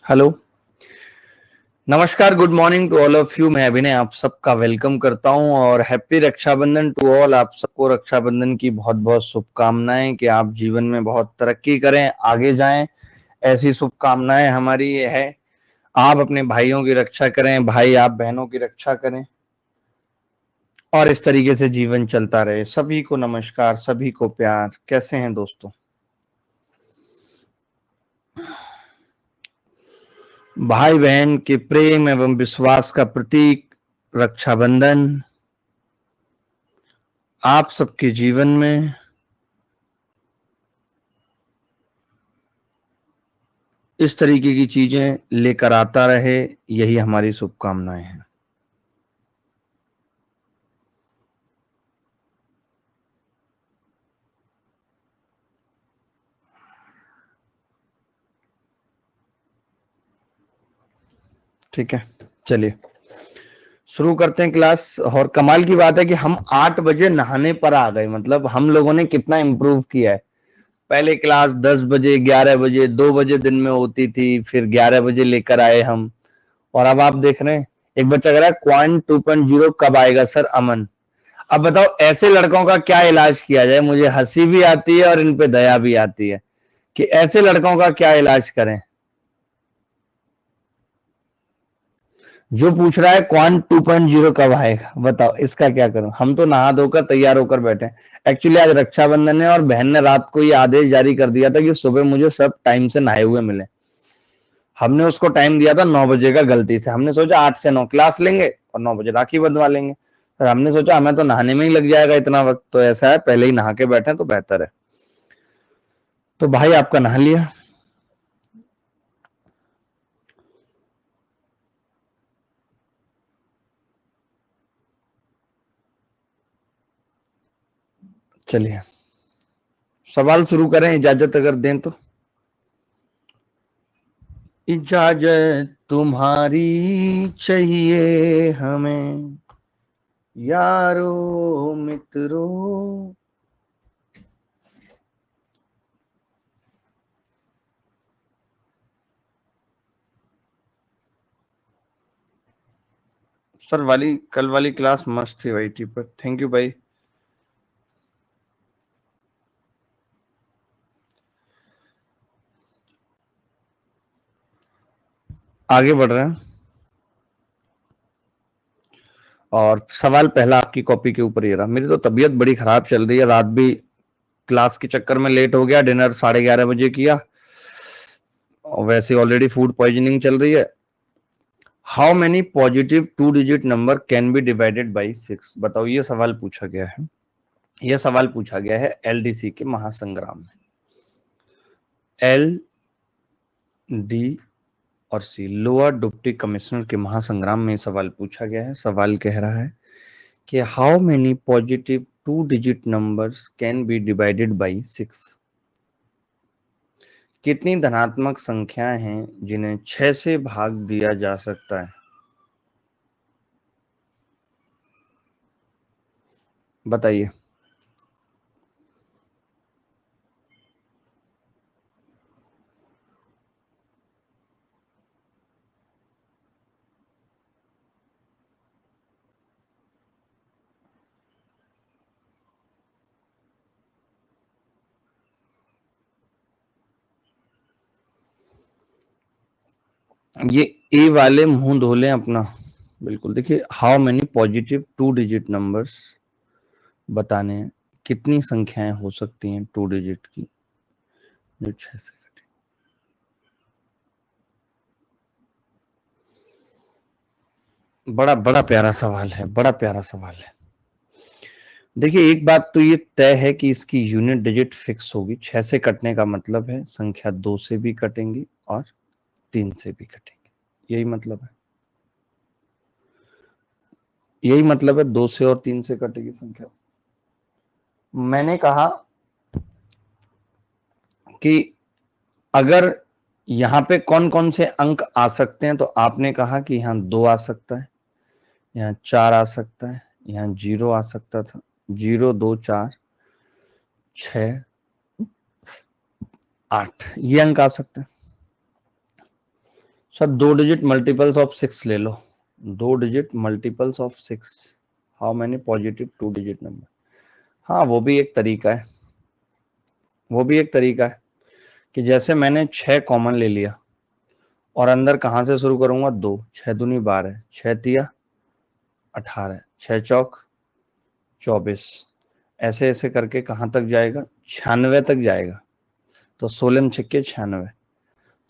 Hello, नमस्कार, good morning to all of you. मैं अभिनय आप सबका वेलकम करता हूं और हैप्पी रक्षाबंधन टू ऑल। आप सबको रक्षाबंधन की बहुत बहुत शुभकामनाएं कि आप जीवन में बहुत तरक्की करें, आगे जाएं, ऐसी शुभकामनाएं हमारी ये है। आप अपने भाइयों की रक्षा करें, भाई आप बहनों की रक्षा करें और इस तरीके से जीवन चलता रहे। सभी को नमस्कार, सभी को प्यार। कैसे हैं दोस्तों? भाई बहन के प्रेम एवं विश्वास का प्रतीक रक्षाबंधन आप सबके जीवन में इस तरीके की चीजें लेकर आता रहे, यही हमारी शुभकामनाएं हैं। ठीक है, चलिए शुरू करते हैं क्लास। और कमाल की बात है कि हम 8 बजे नहाने पर आ गए। मतलब हम लोगों ने कितना इम्प्रूव किया है। पहले क्लास 10 बजे, 11 बजे, 2 बजे दिन में होती थी, फिर 11 बजे लेकर आए हम। और अब आप देख रहे हैं, एक बच्चा कह रहा है क्वांट 2.0 कब आएगा सर? अमन, अब बताओ ऐसे लड़कों का क्या इलाज किया जाए? मुझे हंसी भी आती है और इन पे दया भी आती है कि ऐसे लड़कों का क्या इलाज करें। जो पूछ रहा है क्वांट 2.0 कब आएगा, बताओ इसका क्या करूं? हम तो नहा धोकर तैयार होकर बैठे हैं। एक्चुअली आज रक्षाबंधन है और बहन ने रात को ये आदेश जारी कर दिया था कि सुबह मुझे सब टाइम से नहाए हुए मिले। हमने उसको टाइम दिया था 9 बजे का, गलती से हमने सोचा 8 से 9 क्लास लेंगे और 9 बजे राखी बंधवा लेंगे। फिर हमने सोचा हमें तो नहाने में ही लग जाएगा इतना वक्त, तो ऐसा है पहले ही नहा के बैठे तो बेहतर है। तो भाई आपका नहा लिया। चलिए सवाल शुरू करें, इजाजत अगर दें तो। इजाजत तुम्हारी चाहिए हमें, यारो मित्रों। सर वाली कल वाली क्लास मस्त थी भाई, पर थैंक यू भाई। आगे बढ़ रहे हैं और सवाल पहला आपकी कॉपी के ऊपर ये रहा। मेरी तो तबीयत बड़ी खराब चल रही है, रात भी क्लास के चक्कर में लेट हो गया, डिनर 11:30 बजे किया और वैसे ऑलरेडी फूड पॉइजनिंग चल रही है। How many positive 2 digit number can be divided by 6? बताओ, ये सवाल पूछा गया है। यह सवाल पूछा गया है एलडीसी के महासंग्राम में। एल डी और सी, लोअर डिप्टी कमिश्नर के महासंग्राम में सवाल पूछा गया है। सवाल कह रहा है कि how many positive 2 digit numbers can be divided by 6? कितनी धनात्मक संख्याएं हैं जिन्हें 6 से भाग दिया जा सकता है? बताइए। ये ए वाले मुंह धो लें अपना। बिल्कुल, देखिए how many positive 2 digit numbers बताने हैं, कितनी संख्याएं हो सकती हैं 2 डिजिट की जो 6 से घटे। बड़ा बड़ा प्यारा सवाल है, बड़ा प्यारा सवाल है। देखिए एक बात तो ये तय है कि इसकी यूनिट डिजिट फिक्स होगी। 6 से कटने का मतलब है संख्या 2 से भी कटेंगी और 3 से भी कटेंगी। यही मतलब है, यही मतलब है 2 से और 3 से कटेगी संख्या। मैंने कहा कि अगर यहाँ पे कौन कौन से अंक आ सकते हैं, तो आपने कहा कि यहाँ 2 आ सकता है, यहाँ 4 आ सकता है, यहाँ 0 आ सकता था। 0, 2, 4, 6, 8 ये अंक आ सकते हैं। सर 2 डिजिट मल्टीपल्स ऑफ 6 ले लो, 2 digit multiples of 6, how many positive 2 digit number. हाँ वो भी एक तरीका है, वो भी एक तरीका है कि जैसे मैंने 6 कॉमन ले लिया और अंदर कहां से शुरू करूंगा, 2, 6 दूनी 12, 6 तिया 18, 6 चौक 24, ऐसे ऐसे करके कहां तक जाएगा, 96 तक जाएगा। तो 16 छक्के 96।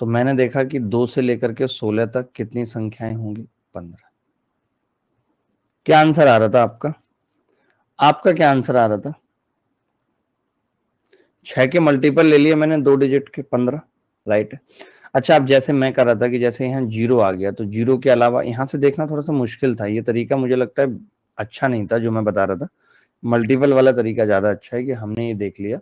तो मैंने देखा कि 2 से लेकर के 16 तक कितनी संख्याएं होंगी, 15। क्या आंसर आ रहा था आपका, आपका क्या आंसर आ रहा था? 6 के मल्टीपल ले लिए मैंने 2 डिजिट के, 15, राइट है। अच्छा अब जैसे मैं कर रहा था कि जैसे यहाँ 0 आ गया तो 0 के अलावा यहाँ से देखना थोड़ा सा मुश्किल था, ये तरीका मुझे लगता है अच्छा नहीं था जो मैं बता रहा था। मल्टीपल वाला तरीका ज्यादा अच्छा है कि हमने ये देख लिया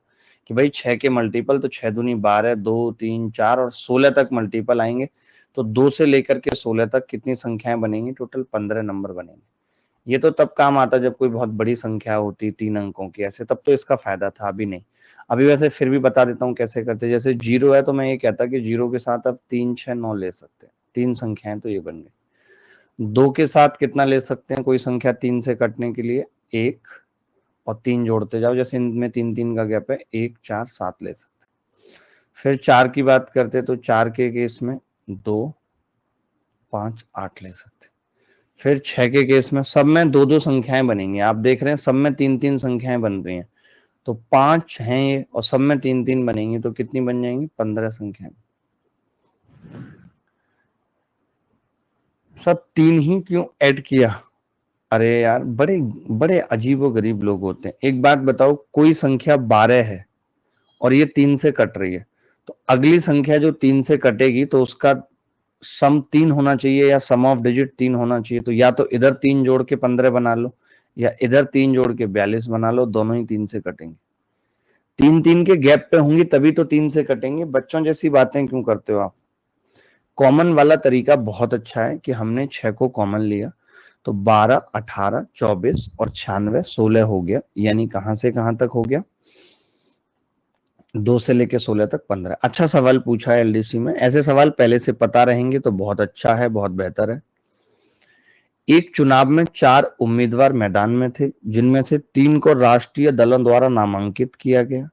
कि भाई 6 के मल्टीपल तो 6 दूनी 12, 2 3 4 और 16 तक मल्टीपल आएंगे। तो 2 से लेकर के 16 तक कितनी संख्याएं बनेंगी, टोटल 15 नंबर बनेंगे। ये तो तब काम आता जब कोई बहुत बड़ी संख्या होती 3 अंकों की, ऐसे तब तो इसका फायदा था, अभी नहीं। अभी वैसे फिर भी बता देता हूँ कैसे करते। जैसे 0 है तो मैं ये कहता कि 0 के साथ आप 3 6 9 ले सकते हैं, 3 संख्याएं तो ये बन गई। 2 के साथ कितना ले सकते हैं कोई संख्या 3 से कटने के लिए, 1 और 3 जोड़ते जाओ, जैसे इनमें 3 3 का गैप है, 1 4 7 ले सकते हैं। फिर 4 की बात करते तो 4 के केस में 2 5 8 ले सकते हैं। फिर 6 के केस में सब में 2 2 संख्याएं बनेंगी, आप देख रहे हैं सब में 3 3 संख्याएं बन रही हैं। तो 5 हैं ये और सब में 3 3 बनेंगी तो कितनी बन जाएंगी, 15 संख्याएं। सब 3 ही क्यों ऐड किया? अरे यार बड़े बड़े अजीबो गरीब लोग होते हैं। एक बात बताओ, कोई संख्या 12 है और ये 3 से कट रही है, तो अगली संख्या जो 3 से कटेगी तो उसका सम 3 होना चाहिए या सम ऑफ डिजिट 3 होना चाहिए। तो या तो इधर 3 जोड़ के 15 बना लो या इधर 3 जोड़ के 42 बना लो, दोनों ही 3 से कटेंगे। 3 3 के गैप पे होंगी तभी तो 3 से कटेंगे। बच्चों जैसी बातें क्यों करते हो आप? कॉमन वाला तरीका बहुत अच्छा है कि हमने 6 को कॉमन लिया तो 12 18 24 और 96 16 हो गया, यानी कहां से कहां तक हो गया, 2 से लेके 16 तक 15। अच्छा सवाल पूछा है एलडीसी में, ऐसे सवाल पहले से पता रहेंगे तो बहुत अच्छा है, बहुत बेहतर है। एक चुनाव में 4 उम्मीदवार मैदान में थे, जिनमें से 3 को राष्ट्रीय दलों द्वारा नामांकित किया गया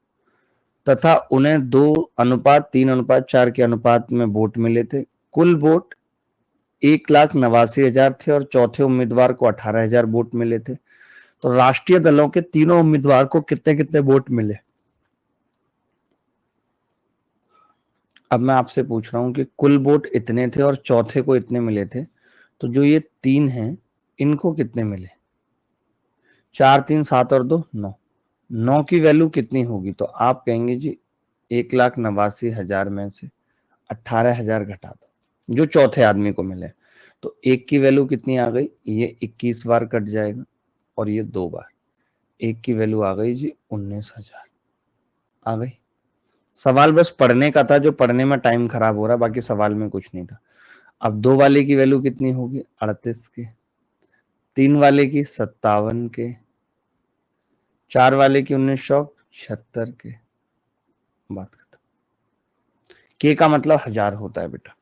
तथा उन्हें 2:3:4 के अनुपात में वोट मिले थे। कुल वोट 1,89,000 थे और चौथे उम्मीदवार को 18,000 वोट मिले थे। तो राष्ट्रीय दलों के तीनों उम्मीदवार को कितने कितने वोट मिले? अब मैं आपसे पूछ रहा हूं कि कुल वोट इतने थे और चौथे को इतने मिले थे, तो जो ये 3 हैं इनको कितने मिले? 4 3 7 और 2 9, 9 की वैल्यू कितनी होगी? तो आप कहेंगे जी 1,89,000 में से 18,000 घटा दो जो चौथे आदमी को मिले, तो एक की वैल्यू कितनी आ गई, ये 21 बार कट जाएगा और ये 2 बार, एक की वैल्यू आ गई जी 19,000 आ गई। सवाल बस पढ़ने का था, जो पढ़ने में टाइम खराब हो रहा है, बाकी सवाल में कुछ नहीं था। अब 2 वाले की वैल्यू कितनी होगी, 38 के, 3 वाले की 57 के, 4 वाले की 1976 के, बात खत्म। के का मतलब 1000 होता है बेटा।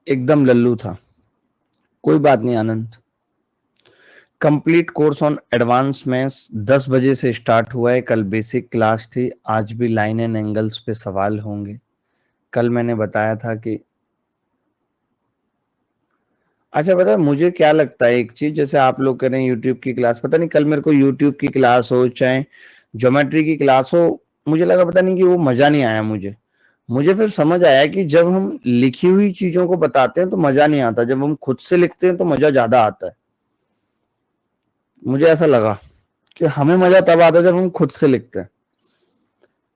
एकदम लल्लू था, कोई बात नहीं Anand. Complete course on advance maths 10 बजे से स्टार्ट हुआ है, कल बेसिक क्लास थी, आज भी लाइन एंड एंगल्स पे सवाल होंगे। कल मैंने बताया था कि अच्छा पता है मुझे क्या लगता है, एक चीज, जैसे आप लोग करें यूट्यूब की क्लास, पता नहीं कल मेरे को यूट्यूब की क्लास हो चाहे ज्योमेट्री की क्लास हो, मुझे लगा पता नहीं कि वो मजा नहीं आया मुझे फिर समझ आया कि जब हम लिखी हुई चीजों को बताते हैं तो मजा नहीं आता, जब हम खुद से लिखते हैं तो मजा ज्यादा आता है। मुझे ऐसा लगा कि हमें मजा तब आता है जब हम खुद से लिखते हैं।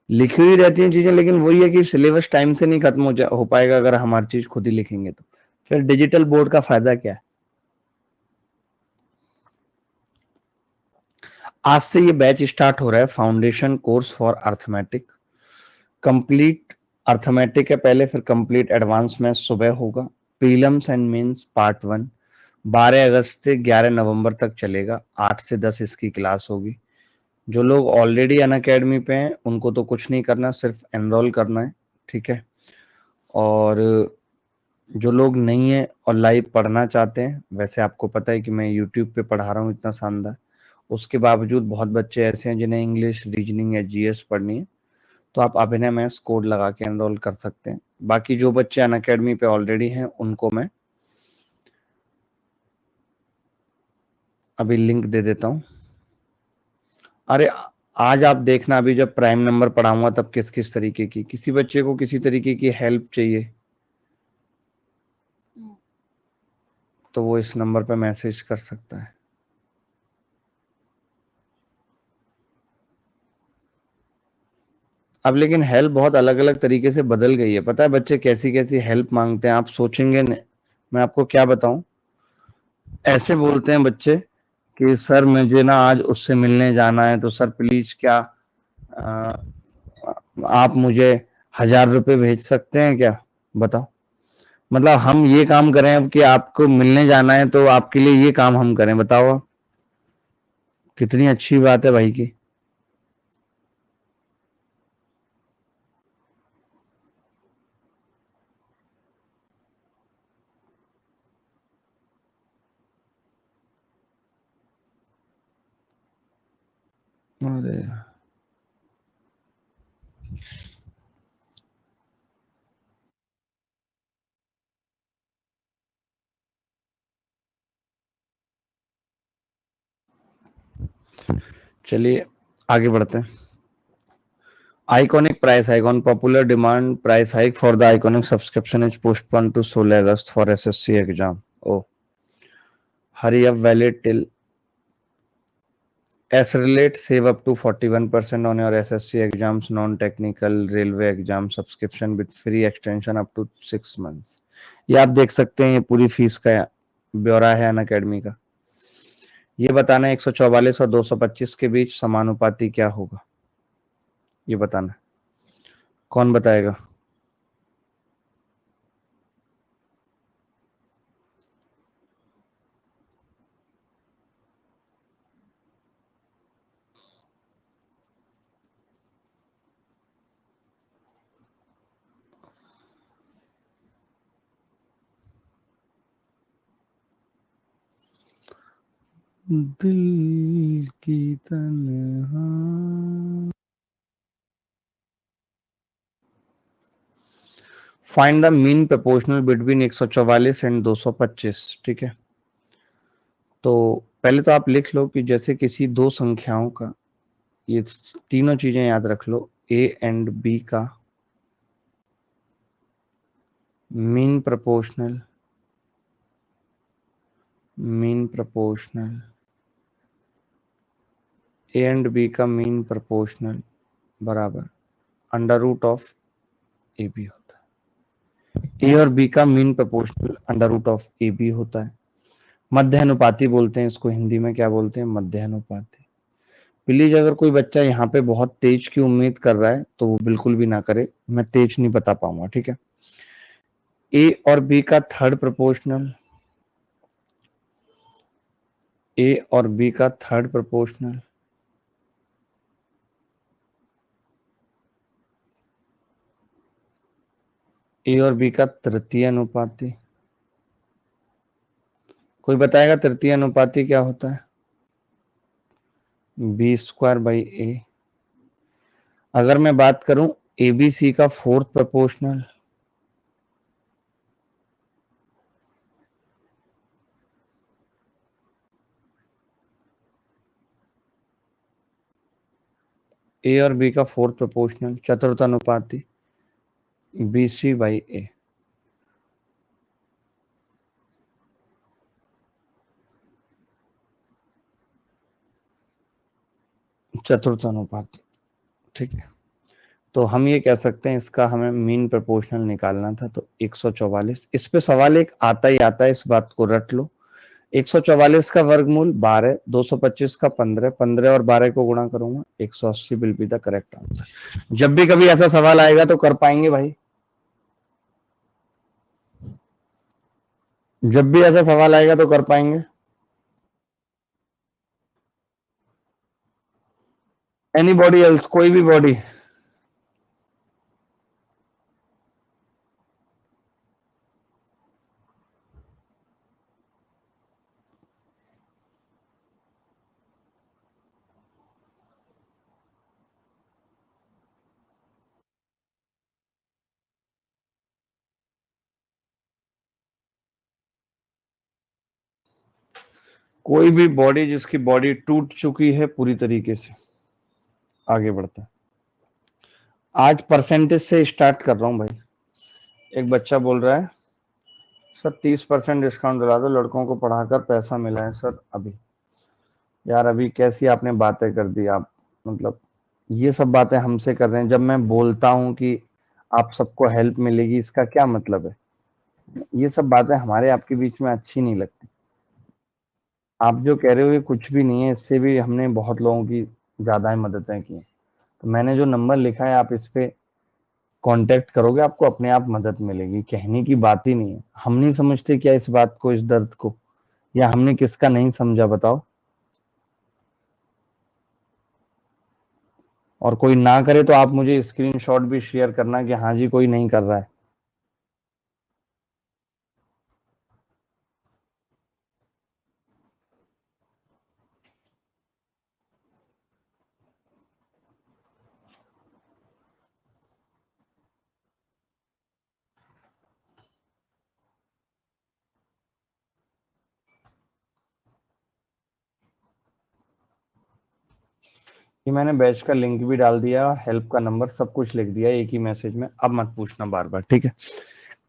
लिखी हुई रहती हैं चीजें, लेकिन वही है कि सिलेबस टाइम से नहीं खत्म हो पाएगा अगर हमारी चीज खुद ही लिखेंगे तो फिर डिजिटल बोर्ड का फायदा क्या है। आज से ये बैच स्टार्ट हो रहा है, foundation course for arithmetic. Complete arithmetic है पहले, फिर कंप्लीट एडवांस मैथ सुबह होगा। प्रीलिम्स एंड मेंस पार्ट 1 12 अगस्त से 11 नवंबर तक चलेगा, 8 से 10 इसकी क्लास होगी। जो लोग ऑलरेडी अनअकैडमी पे हैं उनको तो कुछ नहीं करना, सिर्फ एनरोल करना है, ठीक है। और जो लोग नहीं है और लाइव पढ़ना चाहते हैं, वैसे आपको पता है कि मैं यूट्यूब पे पढ़ा रहा हूँ इतना शानदार, उसके बावजूद बहुत बच्चे ऐसे हैं जिन्हें इंग्लिश, रीजनिंग या जीएस पढ़नी है, तो आप अभिनय मैथ्स कोड लगा के एनरोल कर सकते हैं। बाकी जो बच्चे अनअकैडमी पे ऑलरेडी हैं उनको मैं अभी लिंक दे देता हूँ। अरे आज आप देखना, अभी जब प्राइम नंबर पढ़ाऊंगा तब किस किस तरीके की, किसी बच्चे को किसी तरीके की हेल्प चाहिए तो वो इस नंबर पे मैसेज कर सकता है। अब लेकिन हेल्प बहुत अलग अलग तरीके से बदल गई है, पता है बच्चे कैसी कैसी हेल्प मांगते हैं, आप सोचेंगे न, मैं आपको क्या बताऊं। ऐसे बोलते हैं बच्चे कि सर मुझे ना आज उससे मिलने जाना है, तो सर प्लीज क्या आ, आप मुझे 1,000 रुपये भेज सकते हैं क्या? बताओ, मतलब हम ये काम करें अब कि आपको मिलने जाना है तो आपके लिए ये काम हम करें, बताओ आप, कितनी अच्छी बात है भाई की। अरे चलिए आगे बढ़ते हैं। Iconic price hike on popular demand, price hike for the Iconic subscription is postponed to 16 August for SSC exam. Oh, hurry up, valid till S-Relate, save up to 41% on your SSC exams, non-technical railway exam subscription with free extension up to 6 months. ये आप देख सकते हैं, ये पूरी fees का ब्यौरा है अनअकैडमी का। ये बताना है 144 और 225 के बीच समानुपाती क्या होगा, ये बताना है। कौन बताएगा? दिल की तन्हा। Find the mean proportional between 144 and 225, ठीक है। तो पहले तो आप लिख लो कि जैसे किसी दो संख्याओं का, ये तीनों चीजें याद रख लो, ए एंड बी का mean proportional, mean proportional, A and B का मीन प्रोपोर्शनल बराबर under root of A B होता है। ए और बी का mean proportional under root of A B होता है। मध्यानुपाती बोलते हैं इसको, हिंदी में क्या बोलते हैं? मध्यानुपाती। प्लीज अगर कोई बच्चा यहाँ पे बहुत तेज की उम्मीद कर रहा है तो वो बिल्कुल भी ना करे, मैं तेज नहीं बता पाऊंगा, ठीक है। ए और बी का थर्ड प्रोपोर्शनल, ए और बी का थर्ड प्रोपोर्शनल ए और बी का तृतीय अनुपाती। कोई बताएगा तृतीय अनुपाती क्या होता है? बी स्क्वायर बाई ए। अगर मैं बात करूं ए बी सी का फोर्थ प्रोपोर्शनल, ए और बी का फोर्थ प्रोपोर्शनल चतुर्थ अनुपाती बी सी बाई ए, चतुर्थ अनुपाती, ठीक है। तो हम ये कह सकते हैं इसका हमें मीन प्रोपोर्शनल निकालना था, तो 144। इस पे सवाल एक आता ही आता है, इस बात को रट लो। 144 का वर्गमूल 12, 225 का 15, 15 और 12 को गुणा करूंगा 180 will be the correct answer. जब भी कभी ऐसा सवाल आएगा तो कर पाएंगे भाई, जब भी ऐसा सवाल आएगा तो कर पाएंगे। एनी बॉडी एल्स, कोई भी बॉडी? कोई भी बॉडी जिसकी बॉडी टूट चुकी है पूरी तरीके से। आगे बढ़ते हैं। आज परसेंटेज से स्टार्ट कर रहा हूं भाई। एक बच्चा बोल रहा है सर 30% डिस्काउंट दिला दो, लड़कों को पढ़ाकर पैसा मिला है सर अभी। यार अभी कैसी आपने बातें कर दी आप, मतलब ये सब बातें हमसे कर रहे हैं। जब मैं बोलता हूं कि आप सबको हेल्प मिलेगी, इसका क्या मतलब है? ये सब बातें हमारे आपके बीच में अच्छी नहीं लगती। आप जो कह रहे हो ये कुछ भी नहीं है, इससे भी हमने बहुत लोगों की ज्यादा ही मददें की हैं। तो मैंने जो नंबर लिखा है आप इस पे कांटेक्ट करोगे, आपको अपने आप मदद मिलेगी। कहने की बात ही नहीं है। हम नहीं समझते क्या इस बात को, इस दर्द को, या हमने किसका नहीं समझा बताओ? और कोई ना करे तो आप मुझे स्क्रीनशॉट भी शेयर करना कि हाँ जी कोई नहीं कर रहा है। ये मैंने बैच का लिंक भी डाल दिया, हेल्प का नंबर सब कुछ लिख दिया एक ही मैसेज में। अब मत पूछना बार बार, ठीक है?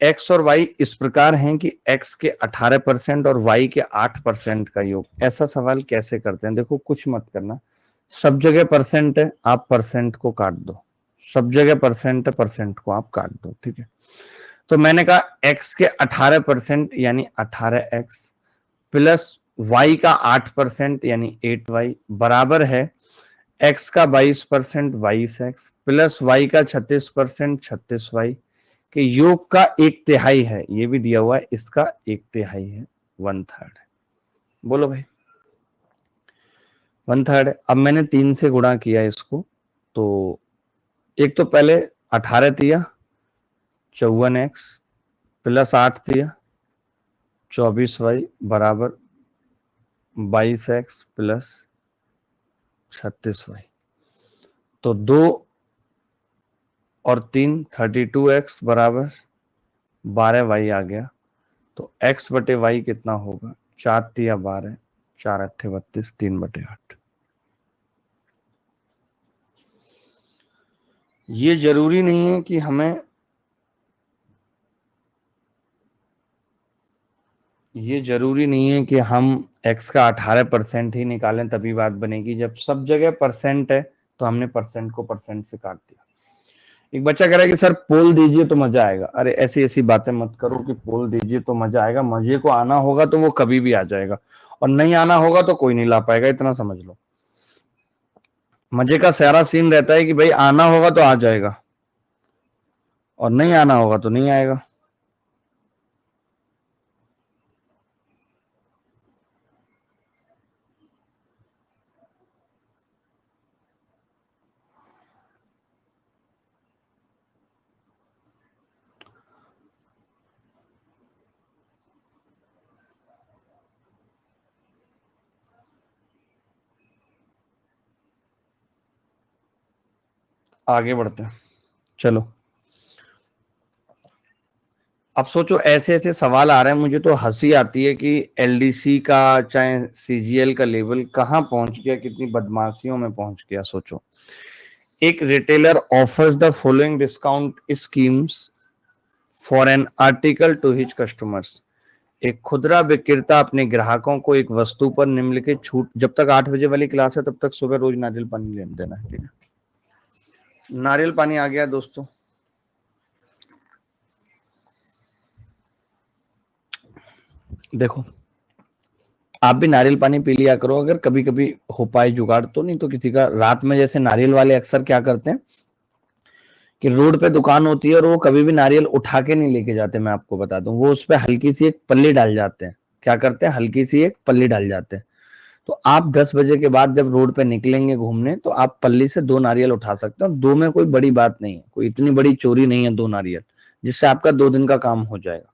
एक्स और वाई इस प्रकार हैं कि एक्स के 18% और वाई के 8% का योग। ऐसा सवाल कैसे करते हैं? देखो कुछ मत करना, सब जगह परसेंट है, आप परसेंट को काट दो। सब जगह परसेंट है, परसेंट को आप काट दो, ठीक है? तो मैंने कहा एक्स के 18% यानी 18x प्लस वाई का 8% यानी 8y बराबर है एक्स का 22% 22x प्लस वाई का 36% 36y के योग का 1/3 है। ये भी दिया हुआ है, इसका 1/3 है, 1/3। बोलो भाई, 1/3 है। अब मैंने 3 से गुणा किया इसको, तो एक तो पहले 18 दिया, 54x प्लस 8 दिया, 24y बराबर 22x प्लस 36y। तो 2 और 3 32x बराबर 12y आ गया। तो x बटे y कितना होगा? 4 तिया 12, 4 अट्ठे 32, 3/8। ये जरूरी नहीं है कि हमें, ये जरूरी नहीं है कि हम x का 18% ही निकालें तभी बात बनेगी। जब सब जगह परसेंट है तो हमने परसेंट को परसेंट से काट दिया। एक बच्चा कह रहा है कि सर पोल दीजिए तो मजा आएगा। अरे ऐसी ऐसी बातें मत करो कि पोल दीजिए तो मजा आएगा। मजे को आना होगा तो वो कभी भी आ जाएगा, और नहीं आना होगा तो कोई नहीं ला पाएगा, इतना समझ लो। मजे का सारा सीन रहता है कि भाई आना होगा तो आ जाएगा, और नहीं आना होगा तो नहीं आएगा। आगे बढ़ते हैं, चलो। अब सोचो, ऐसे ऐसे सवाल आ रहे हैं, मुझे तो हंसी आती है कि एलडीसी का चाहे सीजीएल का लेवल कहाँ पहुंच गया, कितनी बदमाशियों में पहुंच गया। सोचो, एक retailer offers the following discount schemes for an article to his customers. एक खुदरा विक्रेता अपने ग्राहकों को एक वस्तु पर निम्नलिखित छूट, जब तक 8 बजे वाली क्लास है तब तक सुबह रोज नारियल पानी ले देना है, ठीक है? नारियल पानी आ गया दोस्तों। देखो, आप भी नारियल पानी पी लिया करो अगर कभी कभी हो पाए जुगाड़ तो। नहीं तो किसी का रात में, जैसे नारियल वाले अक्सर क्या करते हैं कि रोड पे दुकान होती है और वो कभी भी नारियल उठा के नहीं लेके जाते। मैं आपको बता दूं, वो उस पर हल्की सी एक पल्ली डाल जाते हैं। क्या करते हैं? हल्की सी एक पल्ली डाल जाते हैं। तो आप 10 बजे के बाद जब रोड पे निकलेंगे घूमने तो आप पल्ली से 2 नारियल उठा सकते हो। 2 में कोई बड़ी बात नहीं है, कोई इतनी बड़ी चोरी नहीं है 2 नारियल, जिससे आपका 2 दिन का काम हो जाएगा।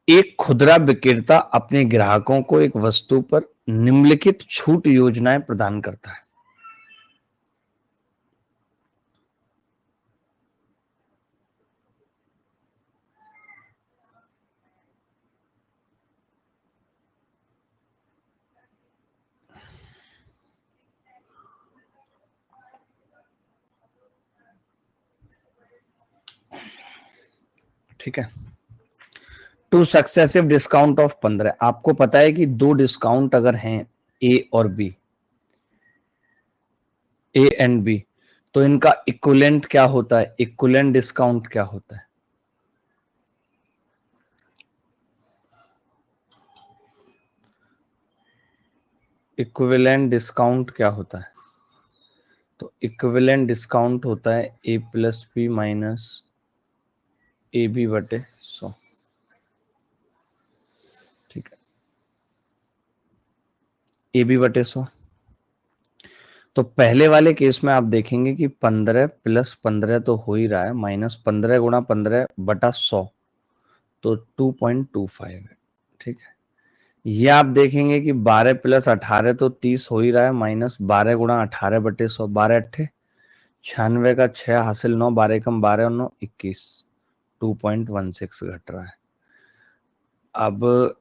एक खुदरा विक्रेता अपने ग्राहकों को एक वस्तु पर निम्नलिखित छूट योजनाएं प्रदान करता है। ठीक है, 2 सक्सेसिव डिस्काउंट ऑफ 15। आपको पता है कि 2 डिस्काउंट अगर हैं ए और बी, ए एंड बी, तो इनका इक्विवेलेंट क्या होता है, इक्विवेलेंट डिस्काउंट क्या होता है? इक्विवेलेंट डिस्काउंट क्या होता है? तो इक्विवेलेंट डिस्काउंट होता है A plus B minus A B बटे 100। ठीक है, ए बी बटे 100। तो पहले वाले केस में आप देखेंगे कि 15 प्लस 15 तो हो ही रहा है, माइनस 15 गुणा 15 बटा 100 तो 2.25 है। ठीक है, ये आप देखेंगे कि 12 प्लस 18 तो 30 हो ही रहा है, माइनस 12 गुणा 18 बटे 100, 12 अट्ठे 96 का 6 हासिल 9, 12 कम 12 और 9 21, 2.16 घट रहा है। अब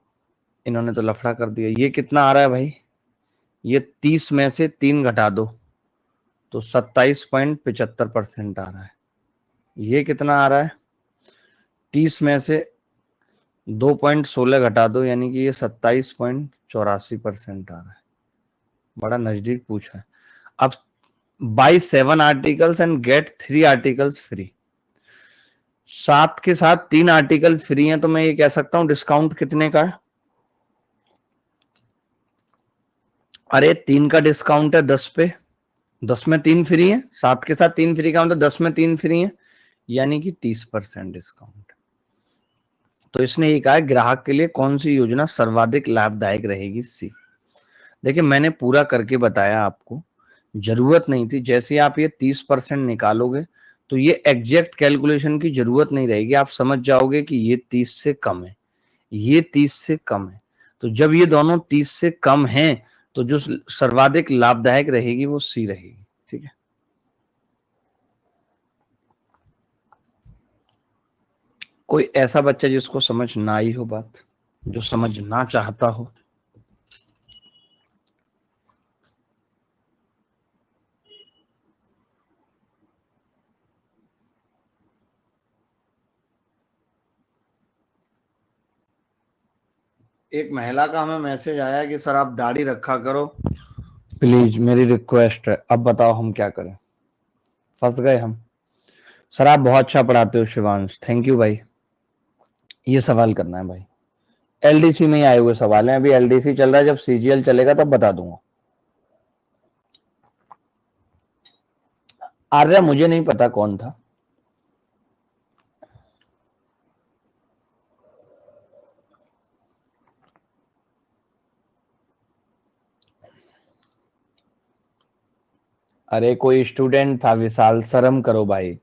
इन्होंने तो लफड़ा कर दिया। ये कितना आ रहा है भाई? ये 30 में से 3 घटा दो तो 27.75% आ रहा है। ये कितना आ रहा है? 30 में से 2.16 घटा दो यानी कि ये 27.84% आ रहा है। बड़ा नजदीक पूछा है। अब buy 7 articles and get 3 articles free. 7 के साथ 3 आर्टिकल फ्री हैं, तो मैं ये कह सकता हूं डिस्काउंट कितने का है? अरे 3 का डिस्काउंट है 10 पे, 10 में 3 फ्री है, 7 के साथ 3 फ्री का मतलब 10 में 3 फ्री है, यानी कि 30% डिस्काउंट। तो इसने ये कहा ग्राहक के लिए कौन सी योजना सर्वाधिक लाभदायक रहेगी? सी। देखिए मैंने पूरा करके बताया आपको, जरूरत नहीं थी। जैसे आप ये 30% निकालोगे तो ये एग्जैक्ट कैलकुलेशन की जरूरत नहीं रहेगी, आप समझ जाओगे कि ये 30 से कम है, ये 30 से कम है। तो जब ये दोनों 30 से कम हैं तो जो सर्वाधिक लाभदायक रहेगी वो सी रहेगी। ठीक है, कोई ऐसा बच्चा जिसको समझ ना आई हो बात, जो समझना चाहता हो? एक महिला का हमें मैसेज आया कि सर आप दाढ़ी रखा करो प्लीज, मेरी रिक्वेस्ट है। अब बताओ हम क्या करें? फंस गए हम। सर आप बहुत अच्छा पढ़ाते हो शिवांश, थैंक यू भाई। ये सवाल करना है भाई, एलडीसी में ही आए हुए सवाल हैं। अभी एलडीसी चल रहा है, जब सीजीएल चलेगा तब बता दूंगा। आर्या मुझे नहीं पता कौन था। अरे कोई स्टूडेंट था विशाल, शर्म करो भाई।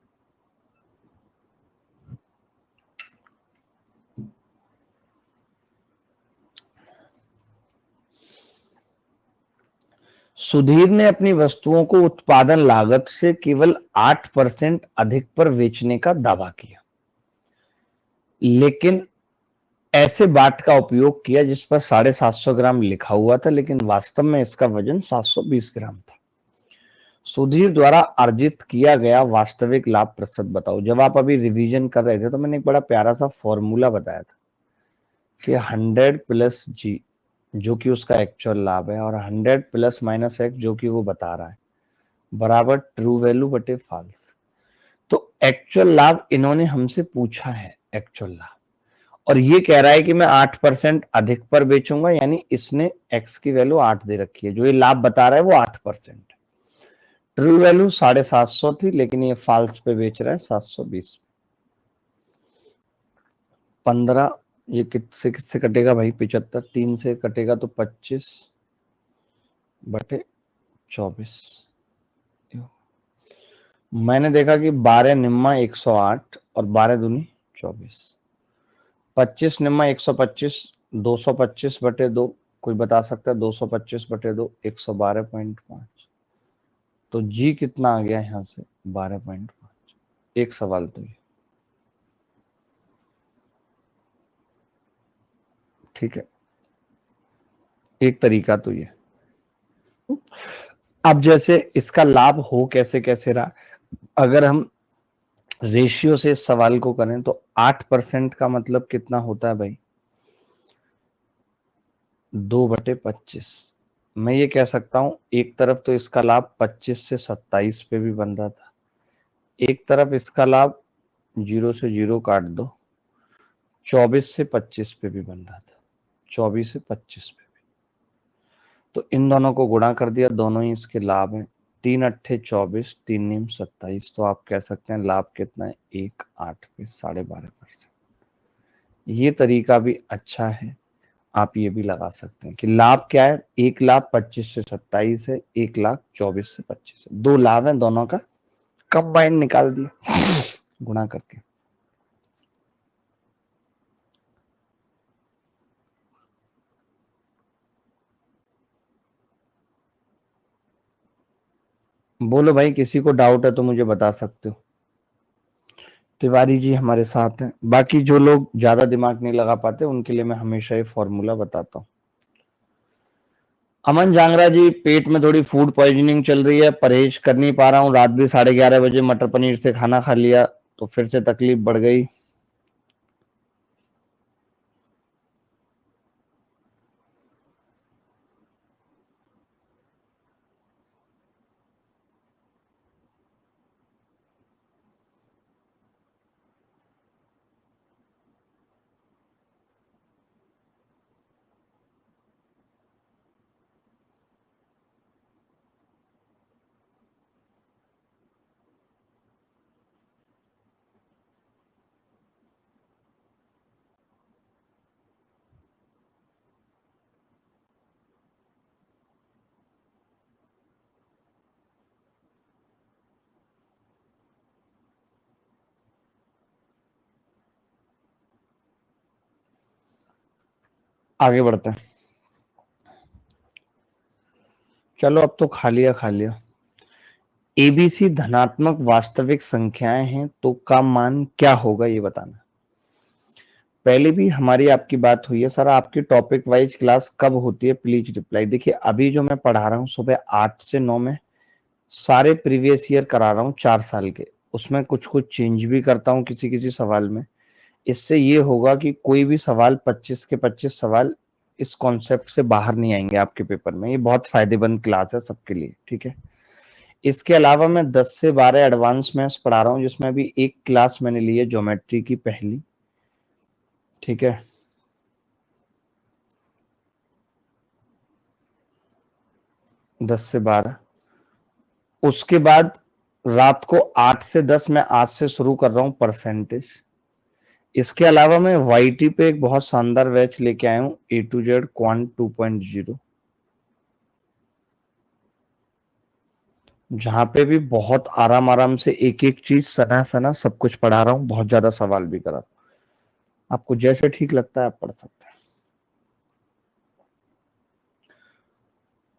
सुधीर ने अपनी वस्तुओं को उत्पादन लागत से केवल 8% अधिक पर बेचने का दावा किया, लेकिन ऐसे बाट का उपयोग किया जिस पर 750 ग्राम लिखा हुआ था, लेकिन वास्तव में इसका वजन 720 ग्राम था। सुधीर द्वारा अर्जित किया गया वास्तविक लाभ प्रतिशत बताओ। जब आप अभी रिवीजन कर रहे थे तो मैंने एक बड़ा प्यारा सा फॉर्मूला बताया था कि 100 प्लस जी जो कि उसका एक्चुअल लाभ है, और 100 प्लस माइनस एक्स जो कि वो बता रहा है, बराबर ट्रू वैल्यू बटे फॉल्स। तो एक्चुअल लाभ इन्होंने हमसे पूछा है, एक्चुअल लाभ, और ये कह रहा है कि मैं 8% अधिक पर बेचूंगा, यानी इसने एक्स की वैल्यू 8 दे रखी है, जो ये लाभ बता रहा है वो 8%। ट्रू वैल्यू 750 थी, लेकिन ये फॉल्स पे बेच रहा है 720। 15, ये किससे किससे कटेगा भाई? 75, 3 से कटेगा तो 25/24। मैंने देखा कि 12 निम्मा 108 और 12 दूनी 24। 25 निम्मा 125, 225/2। कोई बता सकता है? 225/2 112.5। तो जी कितना आ गया यहाँ से? 12.5। एक सवाल तो ये, ठीक है, एक तरीका तो ये। अब जैसे इसका लाभ हो कैसे कैसे रहा, अगर हम रेशियो से इस सवाल को करें तो 8% का मतलब कितना होता है भाई? 2/25। मैं ये कह सकता हूं एक तरफ तो इसका लाभ 25 से 27 पे भी बन रहा था, एक तरफ इसका लाभ 0 से 0 काट दो 24 से 25 पे भी बन रहा था, 24 से 25 पे भी। तो इन दोनों को गुणा कर दिया, दोनों ही इसके लाभ हैं। 3 अट्ठे 24, 3 नीम 27। तो आप कह सकते हैं लाभ कितना है? 1/8 पे 12.5%। ये तरीका भी अच्छा है, आप ये भी लगा सकते हैं कि लाभ क्या है? 1,25,000 से 27 है, 1,24,000 से 25 है। दो लाभ है, दोनों का कंबाइन निकाल दिया गुणा करके। बोलो भाई, किसी को डाउट है तो मुझे बता सकते हो। तिवारी जी हमारे साथ हैं, बाकी जो लोग ज्यादा दिमाग नहीं लगा पाते उनके लिए मैं हमेशा ये फॉर्मूला बताता हूँ। अमन जांगरा जी, पेट में थोड़ी फूड पॉइजनिंग चल रही है, परहेज कर नहीं पा रहा हूँ, रात भी 11:30 बजे मटर पनीर से खाना खा लिया तो फिर से तकलीफ बढ़ गई। आगे बढ़ते हैं। चलो अब तो खा लिया खा लिया। एबीसी धनात्मक वास्तविक संख्याएं हैं तो का मान क्या होगा ये बताना। पहले भी हमारी आपकी बात हुई है सर, आपकी टॉपिक वाइज क्लास कब होती है प्लीज रिप्लाई। देखिए अभी जो मैं पढ़ा रहा हूँ सुबह 8 से 9 में, सारे प्रीवियस ईयर करा रहा हूँ 4 साल के, उसमें कुछ कुछ चेंज भी करता हूँ किसी किसी सवाल में। इससे ये होगा कि कोई भी सवाल 25 के 25 सवाल इस कॉन्सेप्ट से बाहर नहीं आएंगे आपके पेपर में। ये बहुत फायदेमंद क्लास है सबके लिए, ठीक है। इसके अलावा मैं 10 से 12 एडवांस मैथ्स पढ़ा रहा हूँ, जिसमें अभी एक क्लास मैंने ली है ज्योमेट्री की पहली, ठीक है। दस से 12, उसके बाद रात को 8 से 10 मैं आज से शुरू कर रहा हूँ परसेंटेज। इसके अलावा मैं वाईटी पे एक बहुत शानदार बैच लेके आया हूँ, A to Z क्वांट 2.0, जहां पे भी बहुत आराम आराम से एक एक चीज सना सना सब कुछ पढ़ा रहा हूँ, बहुत ज्यादा सवाल भी करा। आपको जैसे ठीक लगता है आप पढ़ सकते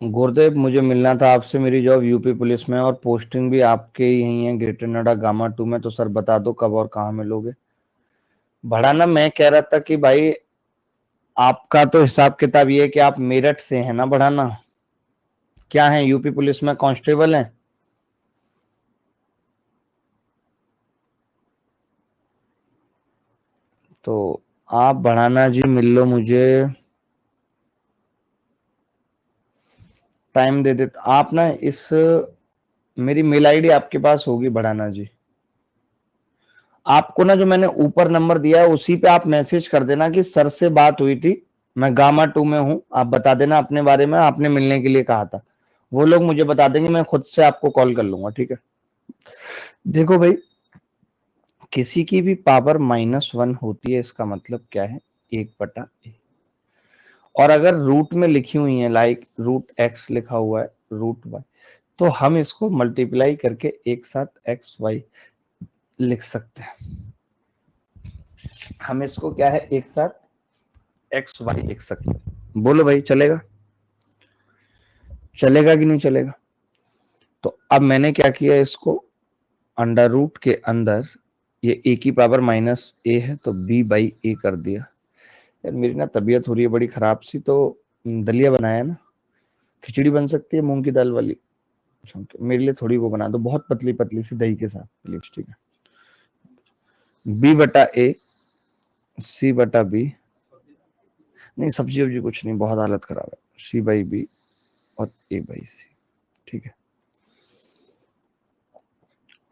हैं। गुरुदेव, मुझे मिलना था आपसे, मेरी जॉब यूपी पुलिस में और पोस्टिंग भी आपके यही है ग्रेटर नोएडा गामा 2 में, तो सर बता दो कब और कहाँ मिलोगे। बढ़ाना, मैं कह रहा था कि भाई आपका तो हिसाब किताब ये है कि आप मेरठ से हैं ना बढ़ाना, क्या है यूपी पुलिस में कांस्टेबल हैं? तो आप बढ़ाना जी मिल लो, मुझे टाइम दे देते आप ना। इस मेरी मेल आईडी आपके पास होगी बढ़ाना जी, आपको ना जो मैंने ऊपर नंबर दिया है उसी पे आप मैसेज कर देना कि सर से बात हुई थी, मैं गामा 2 में हूं, आप बता देना अपने बारे में, आपने मिलने के लिए कहा था। वो लोग मुझे बता देंगे, मैं खुद से आपको कॉल कर लूंगा, ठीक है। देखो भाई, किसी की भी पावर -1 होती है, इसका मतलब क्या है, 1/a। और अगर रूट में लिखी हुई है, लाइक √x लिखा हुआ है, √y, तो हम इसको मल्टीप्लाई करके एक साथ xy लिख सकते हैं। हम इसको क्या है, एक साथ xy लिख सकते हैं। बोलो भाई, चलेगा? चलेगा कि नहीं चलेगा? तो अब मैंने क्या किया, इसको अंडर रूट के अंदर, ये a की पावर -a है तो b/a कर दिया। यार मेरी ना तबीयत हो रही है बड़ी खराब सी, तो दलिया बनाया ना, खिचड़ी बन सकती है मूंग की दाल वाली, मेरे लिए थोड़ी वो बना दो, बहुत पतली पतली सी दही के साथ प्लीज, ठीक है। b/a, c/b, नहीं सब्जी वब्जी कुछ नहीं, बहुत हालत खराब है, c/b और a/c, ठीक है।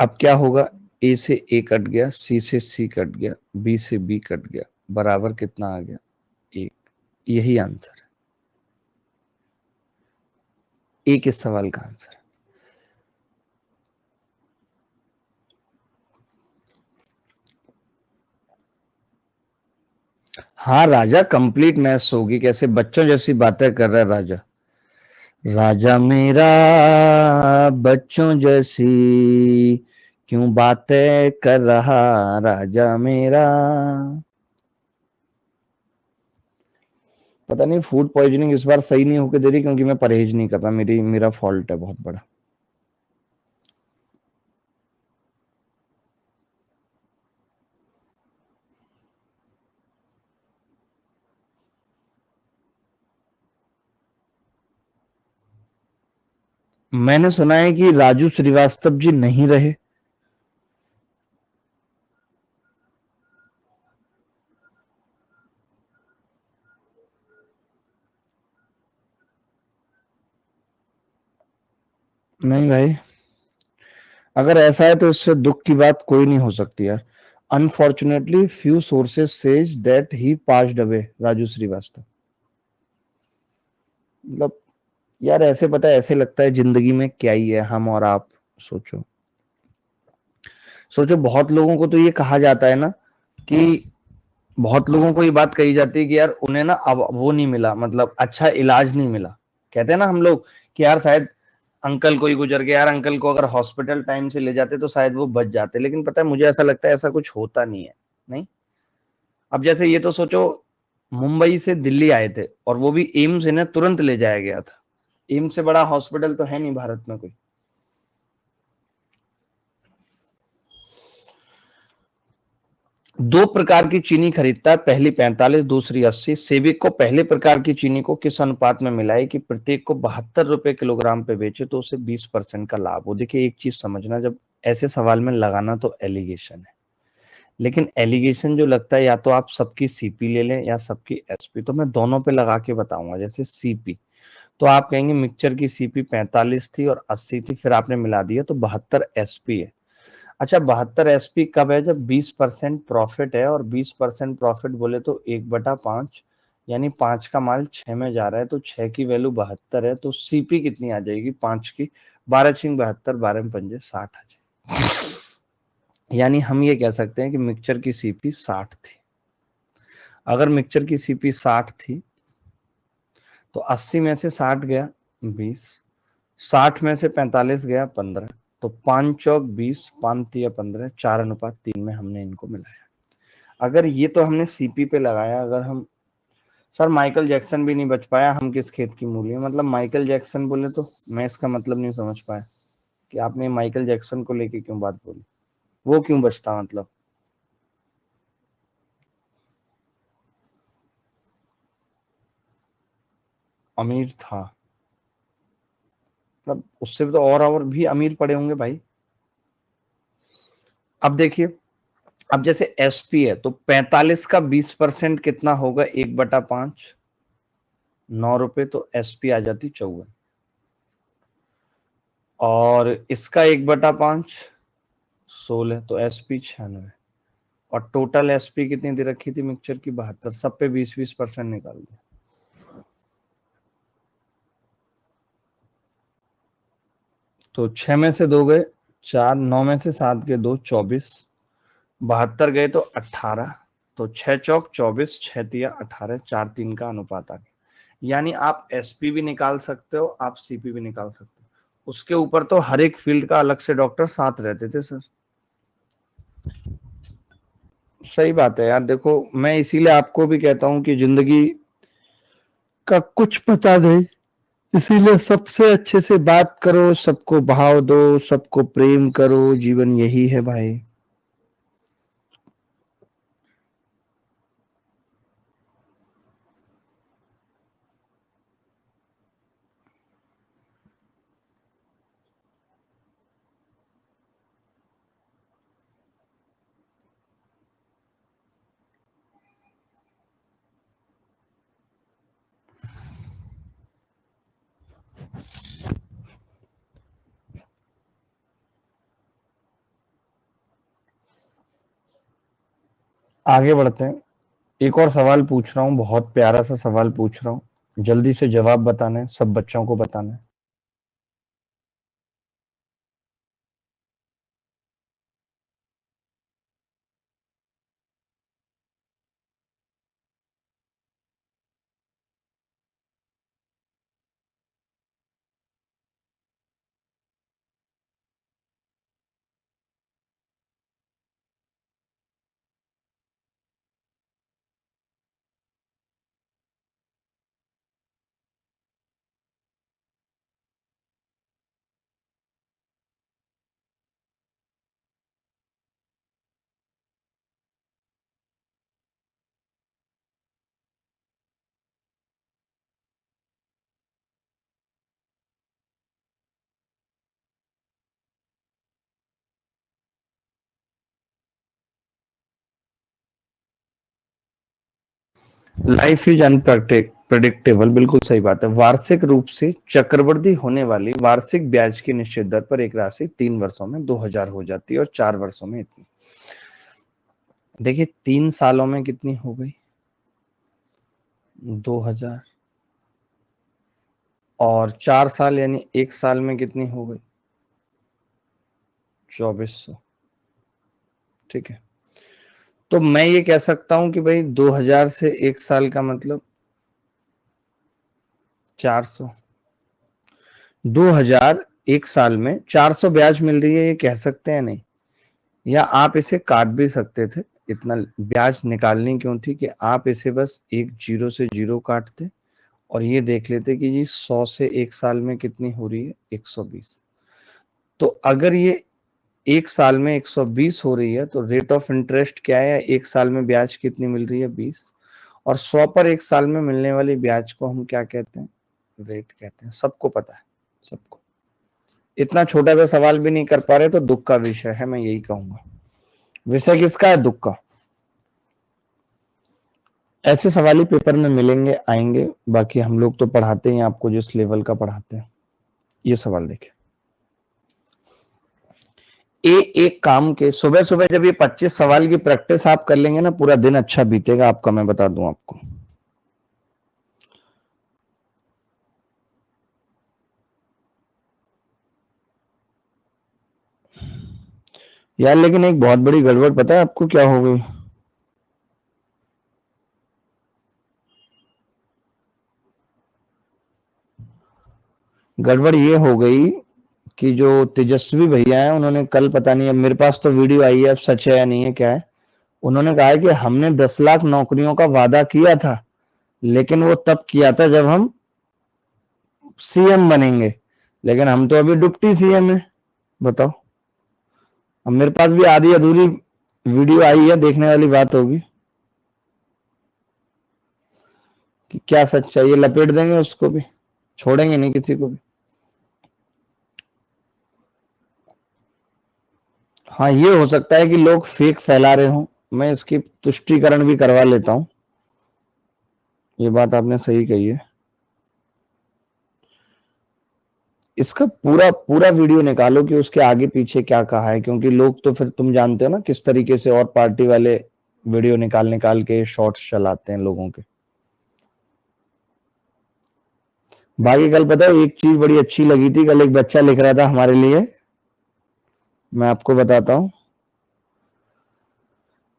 अब क्या होगा, a से a कट गया, c से c कट गया, b से b कट गया, बराबर कितना आ गया, 1। यही आंसर है, एक इस सवाल का आंसर। हाँ राजा, कंप्लीट मैथ्स होगी कैसे, बच्चों जैसी बातें कर रहा है राजा। राजा मेरा बच्चों जैसी क्यों बातें कर रहा, राजा मेरा। पता नहीं फूड पॉइजनिंग इस बार सही नहीं होके दे रही, क्योंकि मैं परहेज नहीं कर रहा, मेरा फॉल्ट है बहुत बड़ा। मैंने सुना है कि राजू श्रीवास्तव जी नहीं रहे। नहीं भाई, अगर ऐसा है तो इससे दुख की बात कोई नहीं हो सकती यार। Unfortunately few sources says that he passed away, Raju Srivastava. मतलब यार ऐसे पता है, ऐसे लगता है जिंदगी में क्या ही है हम और आप। सोचो सोचो, बहुत लोगों को तो ये कहा जाता है ना कि, बहुत लोगों को ये बात कही जाती है कि यार उन्हें ना अब वो नहीं मिला, मतलब अच्छा इलाज नहीं मिला। कहते हैं ना हम लोग कि यार शायद अंकल कोई गुजर गया, यार अंकल को अगर हॉस्पिटल टाइम से ले जाते तो शायद वो बच जाते, लेकिन पता है मुझे ऐसा लगता है ऐसा कुछ होता नहीं है। नहीं, अब जैसे ये तो सोचो, मुंबई से दिल्ली आए थे और वो भी एम्स, इन्हें तुरंत ले जाया गया था। एम्स से बड़ा हॉस्पिटल तो है नहीं भारत में कोई। दो प्रकार की चीनी खरीदता है, पहली 45, दूसरी 80। सेविक को पहले प्रकार की चीनी को किस अनुपात में मिलाए कि प्रत्येक को 72 रुपए किलोग्राम पे बेचे तो उसे 20% का लाभ हो। देखिए एक चीज समझना, जब ऐसे सवाल में लगाना तो एलिगेशन है, लेकिन एलिगेशन जो लगता है, या तो आप सबकी सीपी ले लें या सबकी एसपी, तो मैं दोनों पे लगा के बताऊंगा। जैसे सीपी, तो आप कहेंगे मिक्सचर की सीपी 45 थी और 80 थी, फिर आपने मिला दिया तो 72 एसपी है। अच्छा 72 एसपी कब है, जब 20% प्रॉफिट है, और 20% प्रॉफिट बोले तो 1/5, यानी 5 का माल 6 में जा रहा है, तो 6 की वैल्यू 72 है, तो सीपी कितनी आ जाएगी 5 की, 12×6 = 72, 12×5 = 60 आ जाएगी। यानी हम ये कह सकते हैं कि मिक्सचर की सीपी 60 थी। अगर मिक्सचर की सीपी 60 थी तो 80 में से 60 गया 20, 60 में से 45 गया 15, तो 5 चौक 20, 5 तिया 15, 4:3 में हमने इनको मिलाया। अगर ये तो हमने सीपी पे लगाया, अगर हम, सर माइकल जैक्सन भी नहीं बच पाया, हम किस खेत की मूली है, मतलब माइकल जैक्सन बोले तो मैं इसका मतलब नहीं समझ पाया कि आपने माइकल जैक्सन को लेके क्यों बात बोली, वो क्यों बचता, मतलब अमीर था, मतलब उससे भी तो और भी अमीर पड़े होंगे भाई। अब देखिए, अब जैसे एसपी है तो 45 का 20% कितना होगा, 1/5, 9 रुपए, तो एसपी आ जाती 54, और इसका 1/5, 16, तो एसपी 96, और टोटल एसपी कितनी दे रखी थी मिक्सचर की, 72, सब पे 20-20% निकाल दिया। तो 6 में से 2 गए 4, 9 में से 7 गए 2, 24, 72 गए तो 18, तो 6 चौक 24, 6 तिया 18, 4 3 का अनुपात आ गया। यानी आप एसपी भी निकाल सकते हो, आप सीपी भी निकाल सकते हो। उसके ऊपर तो हर एक फील्ड का अलग से डॉक्टर साथ रहते थे सर। सही बात है यार, देखो मैं इसीलिए आपको भी कहता हूं कि जिंदगी का कुछ पता नहीं, इसीलिए सबसे अच्छे से बात करो, सबको भाव दो, सबको प्रेम करो, जीवन यही है भाई। आगे बढ़ते हैं। एक और सवाल पूछ रहा हूँ, बहुत प्यारा सा सवाल पूछ रहा हूँ, जल्दी से जवाब बताना है, सब बच्चों को बताना है। लाइफ इज अनप्रडिक्टेबल, बिल्कुल सही बात है। वार्षिक रूप से चक्रवृद्धि होने वाली वार्षिक ब्याज की निश्चित दर पर एक राशि 3 वर्षों में 2000 हो जाती है और 4 वर्षों में इतनी। देखिए 3 सालों में कितनी हो गई 2000, और 4 साल यानी 1 साल में कितनी हो गई 2400। ठीक है, तो मैं ये कह सकता हूं कि भाई 2000 से 1 साल का मतलब 400, 2000 1 साल में 400 ब्याज मिल रही है, ये कह सकते हैं नहीं? या आप इसे काट भी सकते थे, इतना ब्याज निकालनी क्यों थी कि आप इसे बस एक जीरो से जीरो काटते और ये देख लेते कि जी 100 से 1 साल में कितनी हो रही है 120। तो अगर ये 1 साल में 120 हो रही है तो रेट ऑफ इंटरेस्ट क्या है, 1 साल में ब्याज कितनी मिल रही है 20, और 100 पर 1 साल में मिलने वाली ब्याज को हम क्या कहते हैं, रेट कहते हैं। सबको पता है, सबको। इतना छोटा सा सवाल भी नहीं कर पा रहे तो दुख का विषय है, मैं यही कहूंगा। विषय किसका है, दुख का। ऐसे सवाल ही पेपर में मिलेंगे, आएंगे। बाकी हम लोग तो पढ़ाते हैं आपको जिस लेवल का पढ़ाते हैं। ये सवाल देखें, एक काम के सुबह सुबह जब ये 25 सवाल की प्रैक्टिस आप कर लेंगे ना, पूरा दिन अच्छा बीतेगा आपका, मैं बता दूं आपको। यार लेकिन एक बहुत बड़ी गड़बड़ पता है आपको क्या हो गई? गड़बड़ ये हो गई कि जो तेजस्वी भैया हैं उन्होंने कल, पता नहीं, अब मेरे पास तो वीडियो आई है, अब सच है या नहीं है क्या है, उन्होंने कहा है कि हमने 10 लाख नौकरियों का वादा किया था, लेकिन वो तब किया था जब हम सीएम बनेंगे, लेकिन हम तो अभी डिप्टी सीएम है। बताओ। अब मेरे पास भी आधी अधूरी वीडियो आई है, देखने वाली बात होगी कि क्या सच है, ये लपेट देंगे उसको भी, छोड़ेंगे नहीं किसी को भी। हाँ ये हो सकता है कि लोग फेक फैला रहे हों, मैं इसकी तुष्टिकरण भी करवा लेता हूं। ये बात आपने सही कही है। इसका पूरा पूरा वीडियो निकालो कि उसके आगे पीछे क्या कहा है, क्योंकि लोग तो फिर तुम जानते हो ना किस तरीके से, और पार्टी वाले वीडियो निकाल निकाल के शॉर्ट्स चलाते हैं लोगों के। बाकी कल पता है एक चीज बड़ी अच्छी लगी थी, कल एक बच्चा लिख रहा था हमारे लिए, मैं आपको बताता हूं।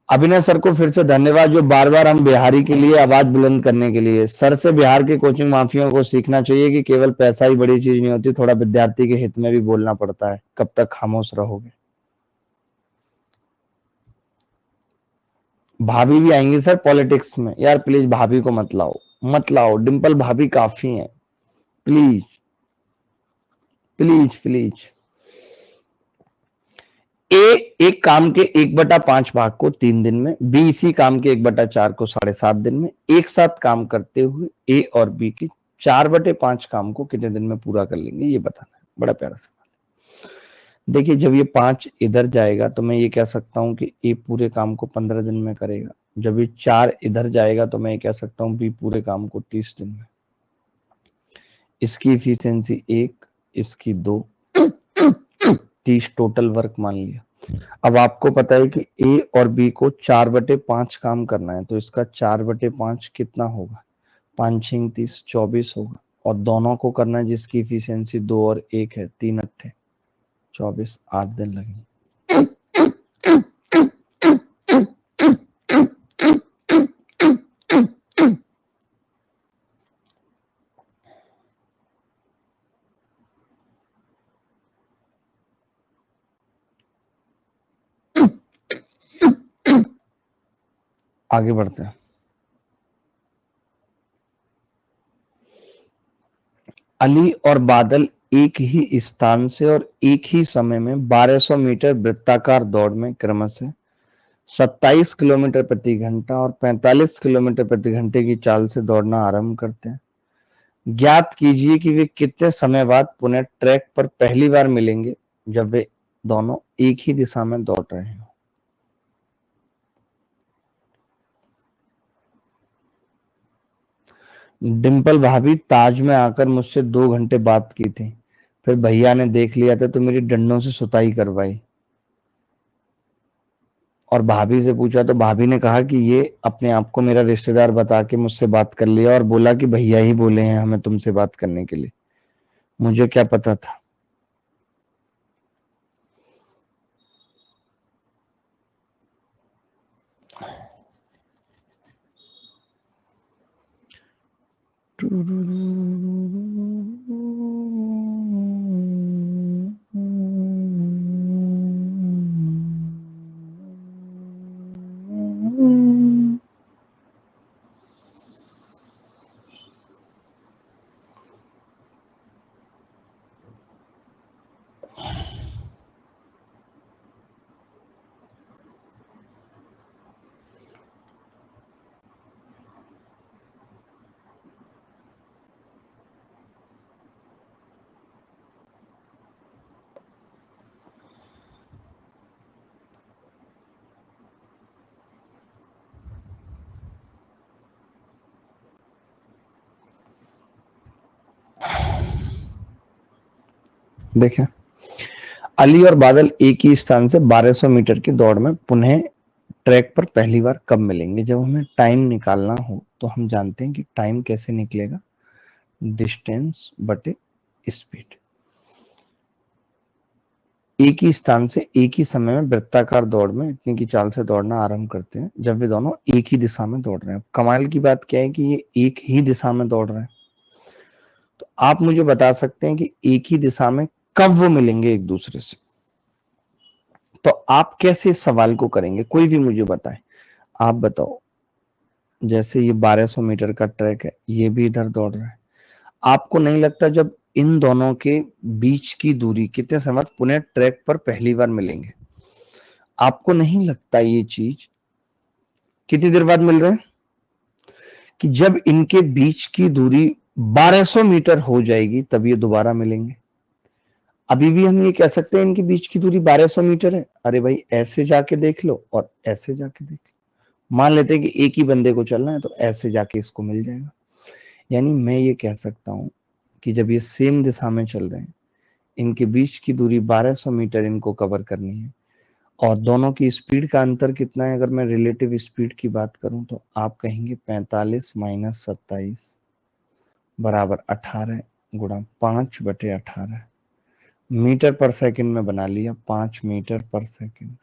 अभिनय सर को फिर से धन्यवाद, जो बार बार हम बिहारी के लिए आवाज बुलंद करने के लिए। सर से बिहार के कोचिंग माफियों को सीखना चाहिए कि केवल पैसा ही बड़ी चीज नहीं होती, थोड़ा विद्यार्थी के हित में भी बोलना पड़ता है। कब तक खामोश रहोगे। भाभी भी आएंगी सर पॉलिटिक्स में। यार प्लीज भाभी को मत लाओ, मत लाओ, डिंपल भाभी काफी है, प्लीज प्लीज प्लीज। ए एक काम के 1/5 भाग को 3 दिन में, बी इसी काम के 1/4 को 7.5 दिन में, एक साथ काम करते हुए ए और बी के 4/5 काम को कितने दिन में पूरा कर लेंगे, ये बताना है। बड़ा प्यारा सवाल। देखिए जब ये 5 इधर जाएगा तो मैं ये कह सकता हूं कि ए पूरे काम को 15 दिन में करेगा। जब ये 4 इधर जाएगा तो मैं ये कह सकता हूं बी पूरे काम को 30 दिन में। इसकी इफिशियंसी 1, इसकी 2, 30 टोटल वर्क मान लिया। अब आपको पता है कि ए और बी को 4/5 काम करना है, तो इसका 4/5 कितना होगा, 5 6 30 24 होगा। और दोनों को करना है जिसकी इफिशियंसी 2 और 1 है, 3 8 24, 8 दिन लगेंगे। आगे बढ़ते हैं। अली और बादल एक ही स्थान से और एक ही समय में 1200 मीटर वृत्ताकार दौड़ में क्रमशः 27 किलोमीटर प्रति घंटा और 45 किलोमीटर प्रति घंटे की चाल से दौड़ना आरंभ करते हैं। ज्ञात कीजिए कि वे कितने समय बाद पुनः ट्रैक पर पहली बार मिलेंगे जब वे दोनों एक ही दिशा में दौड़ रहे हैं। डिंपल भाभी ताज में आकर मुझसे 2 घंटे बात की थी, फिर भैया ने देख लिया था तो मेरी डंडों से सुताई करवाई। और भाभी से पूछा तो भाभी ने कहा कि ये अपने आप को मेरा रिश्तेदार बता के मुझसे बात कर लिया और बोला कि भैया ही बोले हैं हमें तुमसे बात करने के लिए। मुझे क्या पता था। देखें, अली और बादल एक ही स्थान से 1200 मीटर की दौड़ में पुनः ट्रैक पर पहली बार कब मिलेंगे। जब हमें टाइम निकालना हो तो हम जानते हैं कि टाइम कैसे निकलेगा, डिस्टेंस बटे स्पीड। एक ही स्थान से एक ही समय में वृत्ताकार दौड़ में इतनी की चाल से दौड़ना आरंभ करते हैं जब वे दोनों एक ही दिशा में दौड़ रहे हैं। कमाल की बात क्या है कि ये एक ही दिशा में दौड़ रहे हैं। तो आप मुझे बता सकते हैं कि एक ही दिशा में कब वो मिलेंगे एक दूसरे से। तो आप कैसे इस सवाल को करेंगे, कोई भी मुझे बताए। आप बताओ, जैसे ये 1200 मीटर का ट्रैक है, ये भी इधर दौड़ रहा है। आपको नहीं लगता जब इन दोनों के बीच की दूरी कितने समय पुनः ट्रैक पर पहली बार मिलेंगे, आपको नहीं लगता ये चीज कितनी देर बाद मिल रहे हैं कि जब इनके बीच की दूरी 1200 मीटर हो जाएगी तब ये दोबारा मिलेंगे। अभी भी हम ये कह सकते हैं इनके बीच की दूरी 1200 मीटर है। अरे भाई ऐसे जाके देख लो और ऐसे जाके देख लो। मान लेते हैं कि एक ही बंदे को चलना है तो ऐसे जाके इसको मिल जाएगा। यानी मैं ये कह सकता हूं कि जब ये सेम दिशा में चल रहे हैं, इनके बीच की दूरी 1200 मीटर इनको कवर करनी है और दोनों की स्पीड का अंतर कितना है। अगर मैं रिलेटिव स्पीड की बात करूं तो आप कहेंगे 45 - 27 बराबर 18, गुणा 5/18 मीटर पर सेकंड में बना लिया, 5 मीटर पर सेकंड,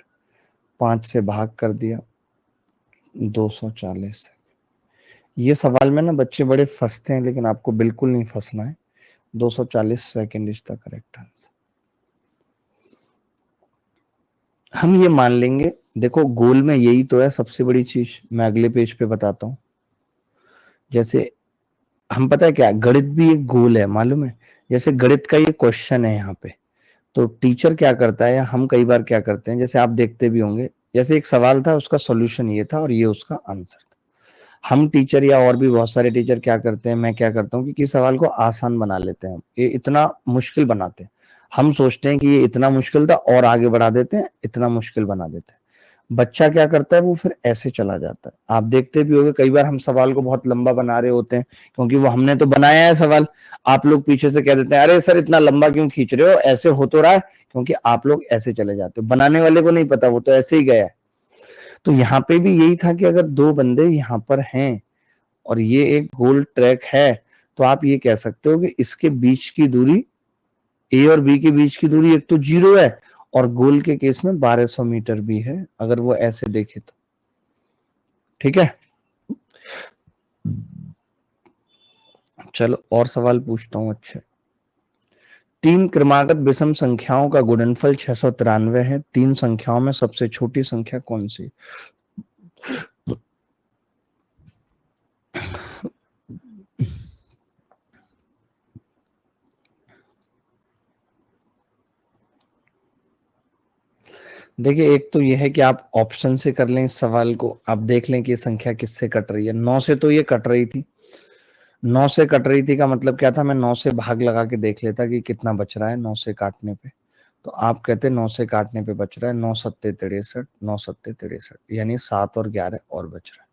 5 से भाग कर दिया, 240 ये सवाल में ना बच्चे बड़े फंसते हैं, लेकिन आपको बिल्कुल नहीं फंसना है। 240 second is the correct answer. हम ये मान लेंगे, देखो गोल में यही तो है सबसे बड़ी चीज। मैं अगले पेज पे बताता हूं। जैसे हम पता है क्या, गणित भी एक गोल है, मालूम है। जैसे गणित का ये क्वेश्चन है यहाँ पे, तो टीचर क्या करता है या हम कई बार क्या करते हैं, जैसे आप देखते भी होंगे, जैसे एक सवाल था उसका सॉल्यूशन ये था और ये उसका आंसर था। हम टीचर या और भी बहुत सारे टीचर क्या करते हैं, मैं क्या करता हूँ कि किसी सवाल को आसान बना लेते हैं, ये इतना मुश्किल बनाते हैं। हम सोचते हैं कि ये इतना मुश्किल था और आगे बढ़ा देते हैं, इतना मुश्किल बना देते हैं। बच्चा क्या करता है, वो फिर ऐसे चला जाता है। आप देखते भी होंगे कई बार हम सवाल को बहुत लंबा बना रहे होते हैं, क्योंकि वो हमने तो बनाया है सवाल। आप लोग पीछे से कह देते हैं, अरे सर इतना लंबा क्यों खींच रहे हो, ऐसे हो तो रहा है। क्योंकि आप लोग ऐसे चले जाते हो, बनाने वाले को नहीं पता, वो तो ऐसे ही गया है। तो यहाँ पे भी यही था कि अगर दो बंदे यहाँ पर हैं और ये एक गोल ट्रैक है, तो आप ये कह सकते हो कि इसके बीच की दूरी, ए और बी के बीच की दूरी एक तो 0 है, और गोल के केस में 1200 मीटर भी है, अगर वो ऐसे देखे तो। ठीक है, चलो और सवाल पूछता हूं। अच्छे, तीन क्रमागत विषम संख्याओं का गुणनफल 693 है। तीन संख्याओं में सबसे छोटी संख्या कौन सी? देखिए, एक तो यह है कि आप ऑप्शन से कर लें इस सवाल को, आप देख लें कि ये संख्या किससे कट रही है। 9 से तो ये कट रही थी, 9 से कट रही थी का मतलब क्या था, मैं 9 से भाग लगा के देख लेता कि कितना बच रहा है 9 से काटने पे। तो आप कहते 9 से काटने पे बच रहा है 9 सत्ते 63, 9 सत्ते 63, यानी 7 और 11 और बच रहा है।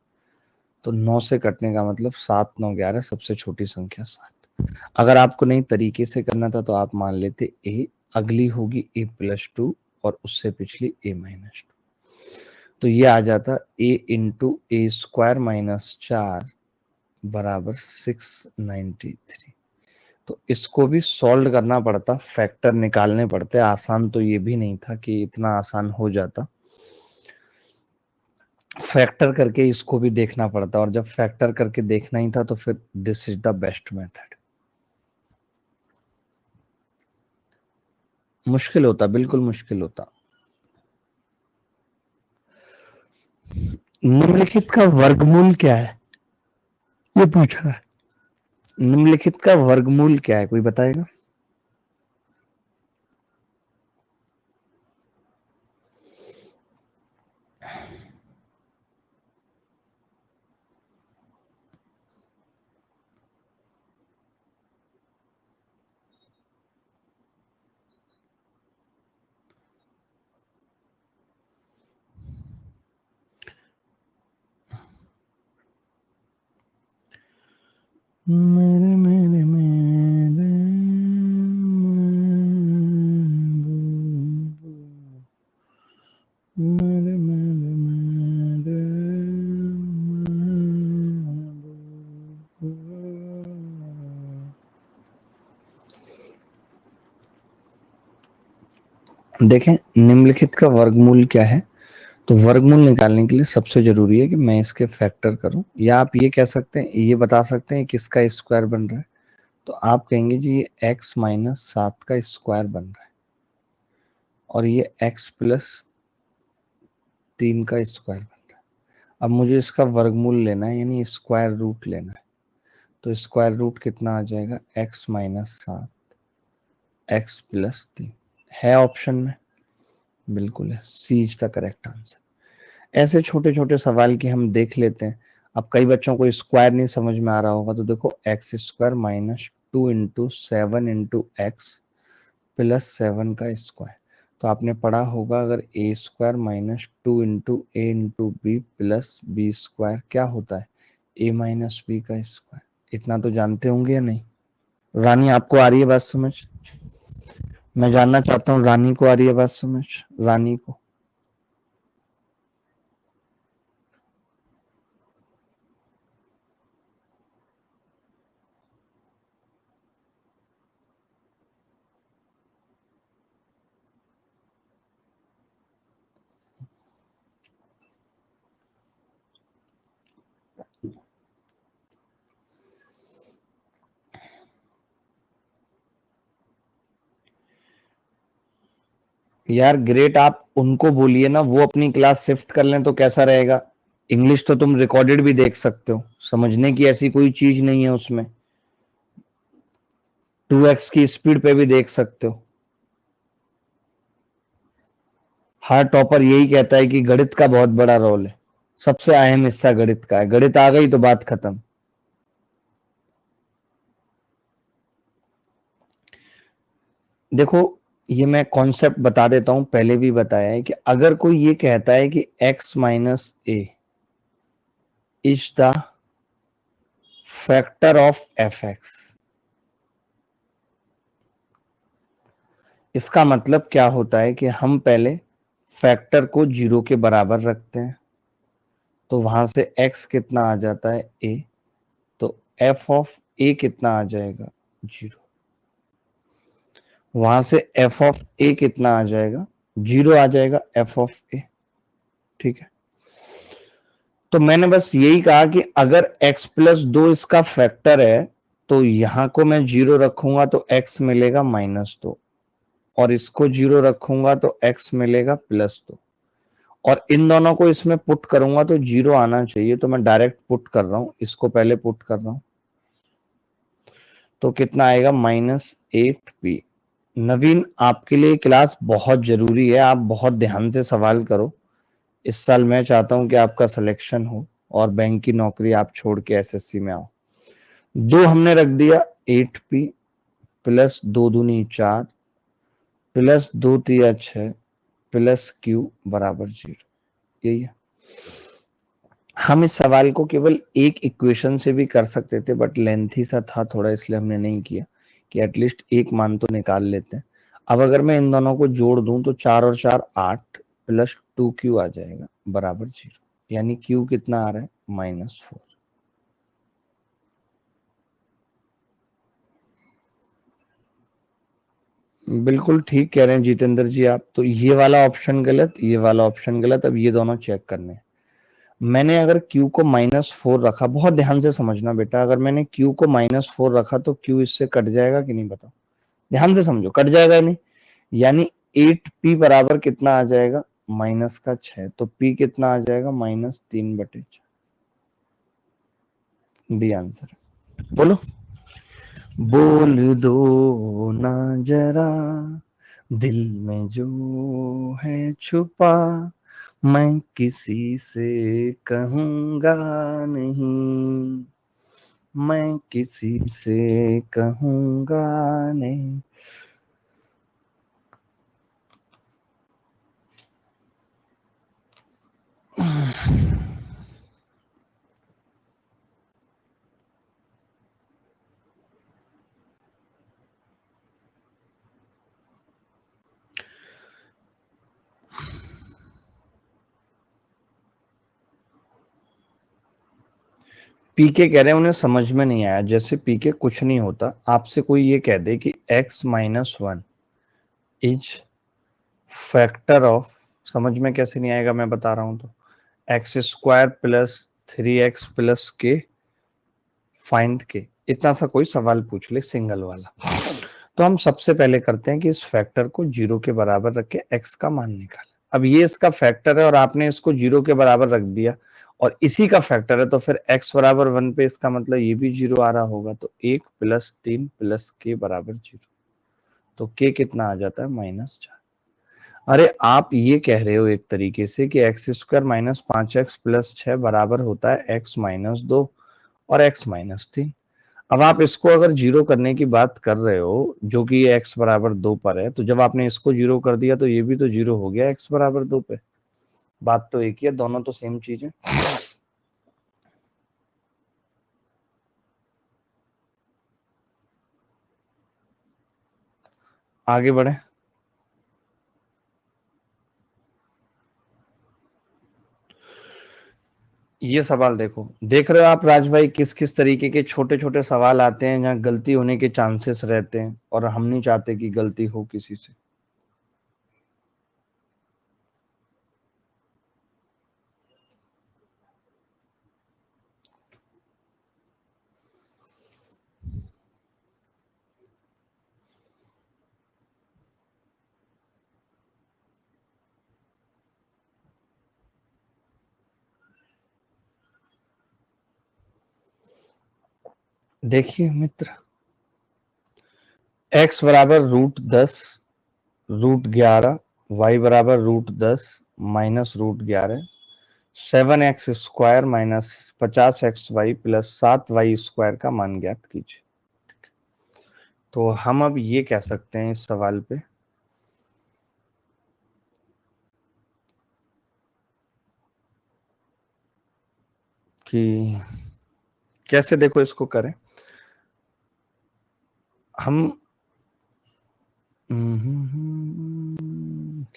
तो 9 से कटने का मतलब 7 9 11, सबसे छोटी संख्या 7। अगर आपको नहीं तरीके से करना था तो आप मान लेते ए, अगली होगी a+2 और उससे पिछली a-2। तो ये आ जाता a इंटू a² - 4 बराबर 693। तो इसको भी सॉल्व करना पड़ता, फैक्टर निकालने पड़ते। आसान तो ये भी नहीं था कि इतना आसान हो जाता, फैक्टर करके इसको भी देखना पड़ता, और जब फैक्टर करके देखना ही था तो फिर this is the best method. मुश्किल होता, बिल्कुल मुश्किल होता। निम्नलिखित का वर्गमूल क्या है, ये पूछा है। निम्नलिखित का वर्गमूल क्या है, कोई बताएगा? मेरे मेरे मेरे मेरे मेरे मेरे देखें, निम्नलिखित का वर्गमूल क्या है। तो वर्गमूल निकालने के लिए सबसे जरूरी है कि मैं इसके फैक्टर करूं, या आप ये कह सकते हैं, ये बता सकते हैं किसका स्क्वायर बन रहा है। तो आप कहेंगे जी ये x-7 का स्क्वायर बन रहा है, और ये x+3 का स्क्वायर बन रहा है। अब मुझे इसका वर्गमूल लेना है, यानी स्क्वायर रूट लेना है। तो स्क्वायर रूट कितना आ जाएगा, x-7 x+3 है ऑप्शन में, बिल्कुल है, सी इज द करेक्ट आंसर। ऐसे छोटे छोटे सवाल की हम देख लेते हैं। अब कई बच्चों को स्क्वायर नहीं समझ में आ रहा होगा, तो देखो x² - 2 इंटू 7 × x+7 का स्क्वायर। तो आपने पढ़ा होगा, अगर a² - 2 into a into B plus b² क्या होता है, a - b का स्क्वायर। इतना तो जानते होंगे या नहीं? रानी, आपको आ रही है बात समझ? मैं जानना चाहता हूँ, रानी को आ रही है बात समझ? रानी को? यार ग्रेट आप उनको बोलिए ना, वो अपनी क्लास शिफ्ट कर लें तो कैसा रहेगा। इंग्लिश तो तुम रिकॉर्डेड भी देख सकते हो, समझने की ऐसी कोई चीज नहीं है उसमें। 2x की स्पीड पे भी देख सकते हो। हर टॉपर यही कहता है कि गणित का बहुत बड़ा रोल है, सबसे अहम हिस्सा गणित का है, गणित आ गई तो बात खत्म। देखो, ये मैं कॉन्सेप्ट बता देता हूं, पहले भी बताया है कि अगर कोई ये कहता है कि x minus A is the factor of F x, इसका मतलब क्या होता है कि हम पहले फैक्टर को जीरो के बराबर रखते हैं, तो वहां से x कितना आ जाता है a, तो f ऑफ a कितना आ जाएगा जीरो, वहां से f ऑफ a कितना आ जाएगा जीरो आ जाएगा f ऑफ a। ठीक है, तो मैंने बस यही कहा कि अगर x प्लस दो इसका फैक्टर है तो यहां को मैं जीरो रखूंगा तो x मिलेगा माइनस दो, और इसको जीरो रखूंगा तो x मिलेगा प्लस दो, और इन दोनों को इसमें पुट करूंगा तो जीरो आना चाहिए, तो मैं डायरेक्ट पुट कर रहा हूं, इसको पहले पुट कर रहा हूं, तो कितना आएगा -8p। नवीन, आपके लिए क्लास बहुत जरूरी है, आप बहुत ध्यान से सवाल करो। इस साल मैं चाहता हूं कि आपका सिलेक्शन हो और बैंक की नौकरी आप छोड़ के एसएससी में आओ। दो हमने रख दिया, 8p प्लस दो दूनी 4 प्लस दो तिया 6 प्लस q बराबर 0। यही है। हम इस सवाल को केवल एक इक्वेशन से भी कर सकते थे, बट लेंथी सा था थोड़ा, इसलिए हमने नहीं किया कि एटलीस्ट एक मान तो निकाल लेते हैं। अब अगर मैं इन दोनों को जोड़ दूं तो 4 और 4 8 प्लस 2q आ जाएगा बराबर 0, यानी q कितना आ रहा है -4। बिल्कुल ठीक कह रहे हैं जितेंद्र जी आप, तो ये वाला ऑप्शन गलत, ये वाला ऑप्शन गलत, अब ये दोनों चेक करने हैं। मैंने अगर Q को -4 रखा, बहुत ध्यान से समझना बेटा, अगर मैंने Q को -4 रखा तो Q इससे कट जाएगा कि नहीं, बताओ, ध्यान से समझो, कट जाएगा नहीं, यानी 8p बराबर कितना आ जाएगा माइनस का 6, तो p कितना आ जाएगा -3/6। D answer. बोलो, बोल दो ना जरा दिल में जो है छुपा, मैं किसी से कहूंगा नहीं, मैं किसी से कहूंगा नहीं। पीके कह रहे हैं उन्हें समझ में नहीं आया, जैसे पीके कुछ नहीं होता, आपसे कोई ये कह दे कि x-1 इज फैक्टर ऑफ, समझ में कैसे नहीं आएगा मैं बता रहा हूं, तो x² प्लस 3x प्लस के फाइंड के, इतना सा कोई सवाल पूछ ले सिंगल वाला, तो हम सबसे पहले करते हैं कि इस फैक्टर को जीरो के बराबर रख के x का मान निकालें। अब ये इसका फैक्टर है और आपने इसको जीरो के बराबर रख दिया, और इसी का फैक्टर है, तो फिर x बराबर 1 पे इसका मतलब ये भी जीरो आ रहा होगा, तो 1 प्लस 3 प्लस के बराबर 0, तो k कितना आ जाता है -4। अरे आप ये कह रहे हो एक तरीके से कि x² माइनस 5x प्लस 6 बराबर होता है x-2 और x-3। अब आप इसको अगर जीरो करने की बात कर रहे हो, जो कि ये x बराबर 2 पर है, तो जब आपने इसको जीरो कर दिया तो ये भी तो जीरो हो गया x बराबर 2 पे। बात तो एक ही है, दोनों तो सेम चीज है। आगे बढ़े। ये सवाल देखो, देख रहे हो आप राज भाई, किस किस तरीके के छोटे छोटे सवाल आते हैं जहां गलती होने के चांसेस रहते हैं, और हम नहीं चाहते कि गलती हो किसी से। देखिए मित्र, x बराबर √10 √11, y बराबर √10 minus √11, 7x² minus 50xy plus 7y² का मान ज्ञात कीजिए। तो हम अब ये कह सकते हैं इस सवाल पे कि कैसे, देखो इसको करें हम।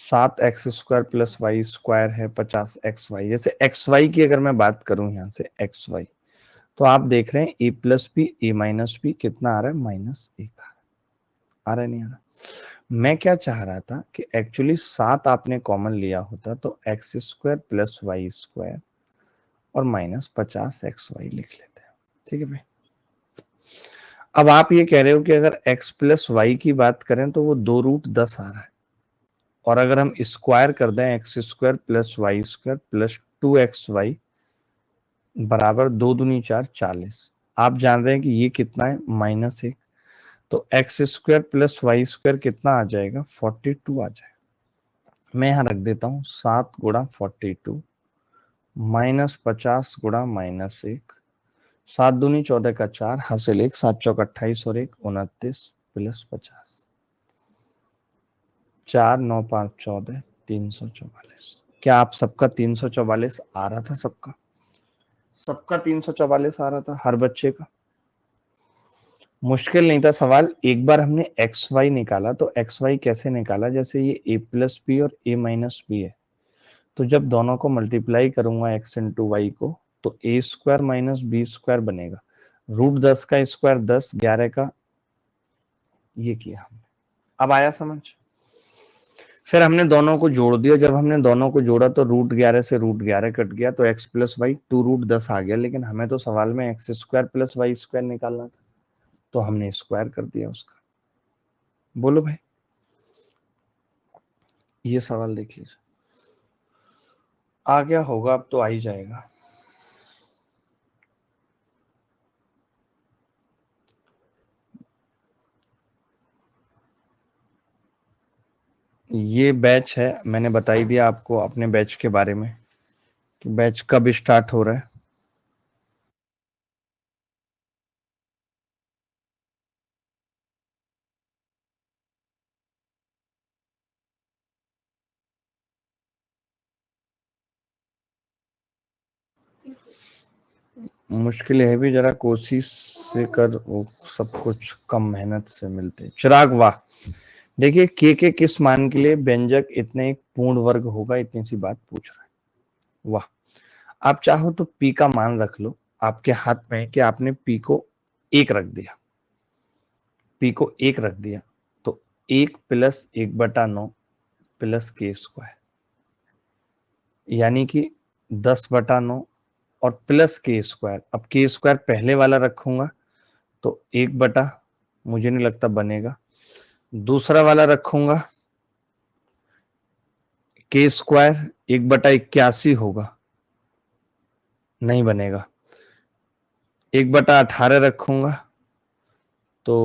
7x² प्लस y² है 50xy। जैसे xy की अगर मैं बात करूं यहां से xy, तो आप देख रहे हैं a plus B a minus B कितना आ रहा है, -1 आ रहा है, नहीं आ रहा। मैं क्या चाह रहा था कि एक्चुअली 7 आपने कॉमन लिया होता तो x² प्लस y² और -50xy लिख लेते हैं। ठीक है भाई। अब आप ये कह रहे हो कि अगर x प्लस वाई की बात करें तो वो 2√10 आ रहा है, और अगर हम स्क्वायर कर दें x² plus y² plus 2xy बराबर 2 दूनी 4 40, आप जान रहे हैं कि ये कितना है, -1। तो x² प्लस y² कितना आ जाएगा, 42 आ जाएगा। मैं यहां रख देता हूं 7 गुणा 42 -50 गुणा -1, 7 दूनी 14 का 4 हासिल 1, 7 चौक 28 और 1 29 प्लस 50, 4 9 5 14 344। क्या आप सबका 344 आ रहा था? सबका 344 आ रहा था, हर बच्चे का। मुश्किल नहीं था सवाल। एक बार हमने एक्स वाई निकाला, तो एक्स वाई कैसे निकाला, जैसे ये a प्लस बी और a माइनस बी है, तो जब दोनों को मल्टीप्लाई करूंगा x इंटू वाई को, तो a² माइनस b² बनेगा। √10 का स्क्वायर 10, 11 का, ये किया हमने। अब आया समझ? फिर हमने दोनों को जोड़ दिया। जब हमने दोनों को जोड़ा तो √11 से √11 कट गया, तो x प्लस वाई 2√10 आ गया। लेकिन हमें तो सवाल में x² प्लस y² निकालना था, तो हमने स्क्वायर कर दिया उसका। बोलो भाई, ये सवाल देख लीजिए, आ गया होगा, अब तो आ ही जाएगा। ये बैच है, मैंने बता ही दिया आपको अपने बैच के बारे में कि बैच कब स्टार्ट हो रहा है। मुश्किल है भी जरा, कोशिश से कर, वो सब कुछ कम मेहनत से मिलते। चिराग वाह, देखिए के किस मान के लिए व्यंजक इतने एक पूर्ण वर्ग होगा, इतनी सी बात पूछ रहा है। वाह, आप चाहो तो पी का मान रख लो, आपके हाथ में है कि आपने पी को 1 रख दिया, पी को 1 रख दिया, तो 1 प्लस 1/9 प्लस k², यानी कि 10/9 और प्लस k²। अब k² पहले वाला रखूंगा तो 1 मुझे नहीं लगता बनेगा। दूसरा वाला रखूंगा k² 1/81 होगा, नहीं बनेगा। 1/18 रखूंगा तो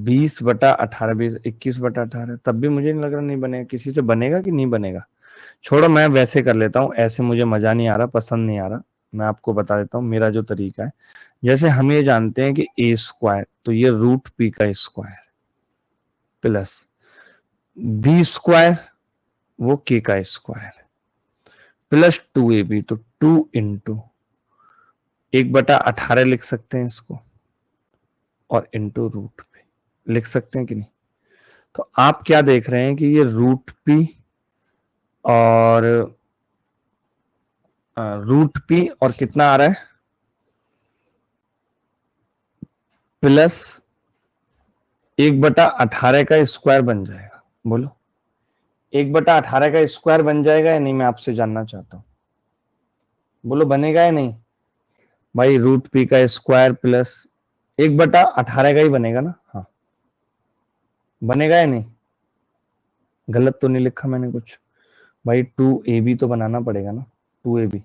20/18, 21/18, तब भी मुझे नहीं लग रहा, नहीं बनेगा। किसी से बनेगा कि नहीं बनेगा? छोड़ो, मैं वैसे कर लेता हूँ, ऐसे मुझे मजा नहीं आ रहा, पसंद नहीं आ रहा। मैं आपको बता देता हूँ मेरा जो तरीका है। जैसे हम ये जानते हैं कि a², तो ये √p का स्क्वायर प्लस b², वो k का स्क्वायर प्लस 2ab, तो 2 इंटू 1/18 लिख सकते हैं इसको, और इंटू √p लिख सकते हैं कि नहीं? तो आप क्या देख रहे हैं कि ये √p और √p और कितना आ रहा है, प्लस 1/18 का स्क्वायर बन जाएगा। बोलो, 1/18 का स्क्वायर बन जाएगा या नहीं, मैं आपसे जानना चाहता हूं। बोलो, बनेगा या नहीं? भाई √p का स्क्वायर प्लस 1/18 का ही बनेगा ना? हाँ, बनेगा या नहीं? गलत तो नहीं लिखा मैंने कुछ? भाई 2ab तो बनाना पड़ेगा ना, 2ab।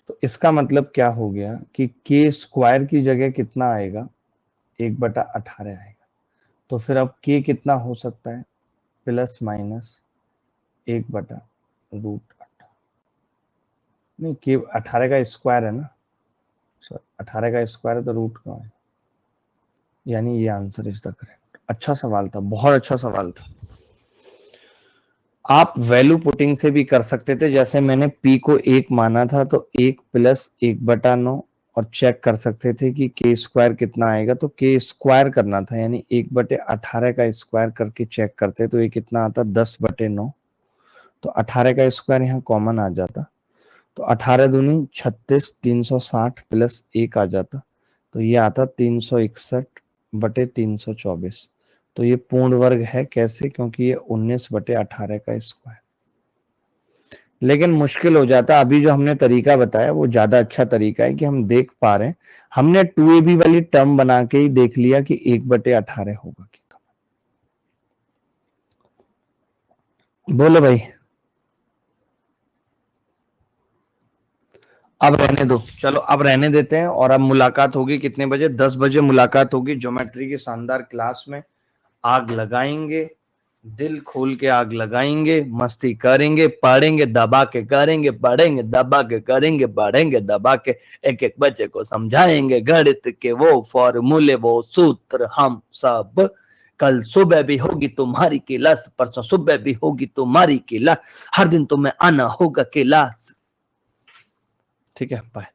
तो इसका मतलब क्या हो गया कि के स्क्वायर की जगह कितना आएगा, 1/18 आएगा। तो फिर अब के कितना हो सकता है, प्लस माइनस 1/√18। नहीं, के 18 का स्क्वायर है ना सर, 18 का स्क्वायर है तो रूट का है, यानी ये आंसर इज द करेक्ट। अच्छा सवाल था, बहुत अच्छा सवाल था। आप वैल्यू पुटिंग से भी कर सकते थे, जैसे मैंने p को 1 माना था तो 1 प्लस 1/9 और चेक कर सकते थे कि के स्क्वायर कितना आएगा, तो के स्क्वायर करना था, यानी 1/18 का स्क्वायर करके चेक करते तो ये कितना आता, 10/9। तो 18 का स्क्वायर यहाँ कॉमन आ जाता, तो 18 दूनी 36, 360 प्लस 1 आ जाता, तो ये आता 361/324। तो ये पूर्ण वर्ग है, कैसे, क्योंकि ये 19/18 का स्क्वायर। लेकिन मुश्किल हो जाता, अभी जो हमने तरीका बताया वो ज्यादा अच्छा तरीका है कि हम देख पा रहे हैं, हमने 2ab वाली टर्म बना के ही देख लिया कि 1/18 होगा। बोलो भाई, अब रहने दो, चलो अब रहने देते हैं। और अब मुलाकात होगी कितने बजे, 10 बजे मुलाकात होगी ज्योमेट्री की शानदार क्लास में। आग लगाएंगे, दिल खोल के आग लगाएंगे, मस्ती करेंगे, पढ़ेंगे दबा के, करेंगे पढ़ेंगे दबा के, करेंगे पढ़ेंगे दबा के, एक एक बच्चे को समझाएंगे गणित के वो फॉर्मूले, वो सूत्र हम सब। कल सुबह भी होगी तुम्हारी क्लास, परसों सुबह भी होगी तुम्हारी क्लास, हर दिन तुम्हें आना होगा क्लास। ठीक है, बाय।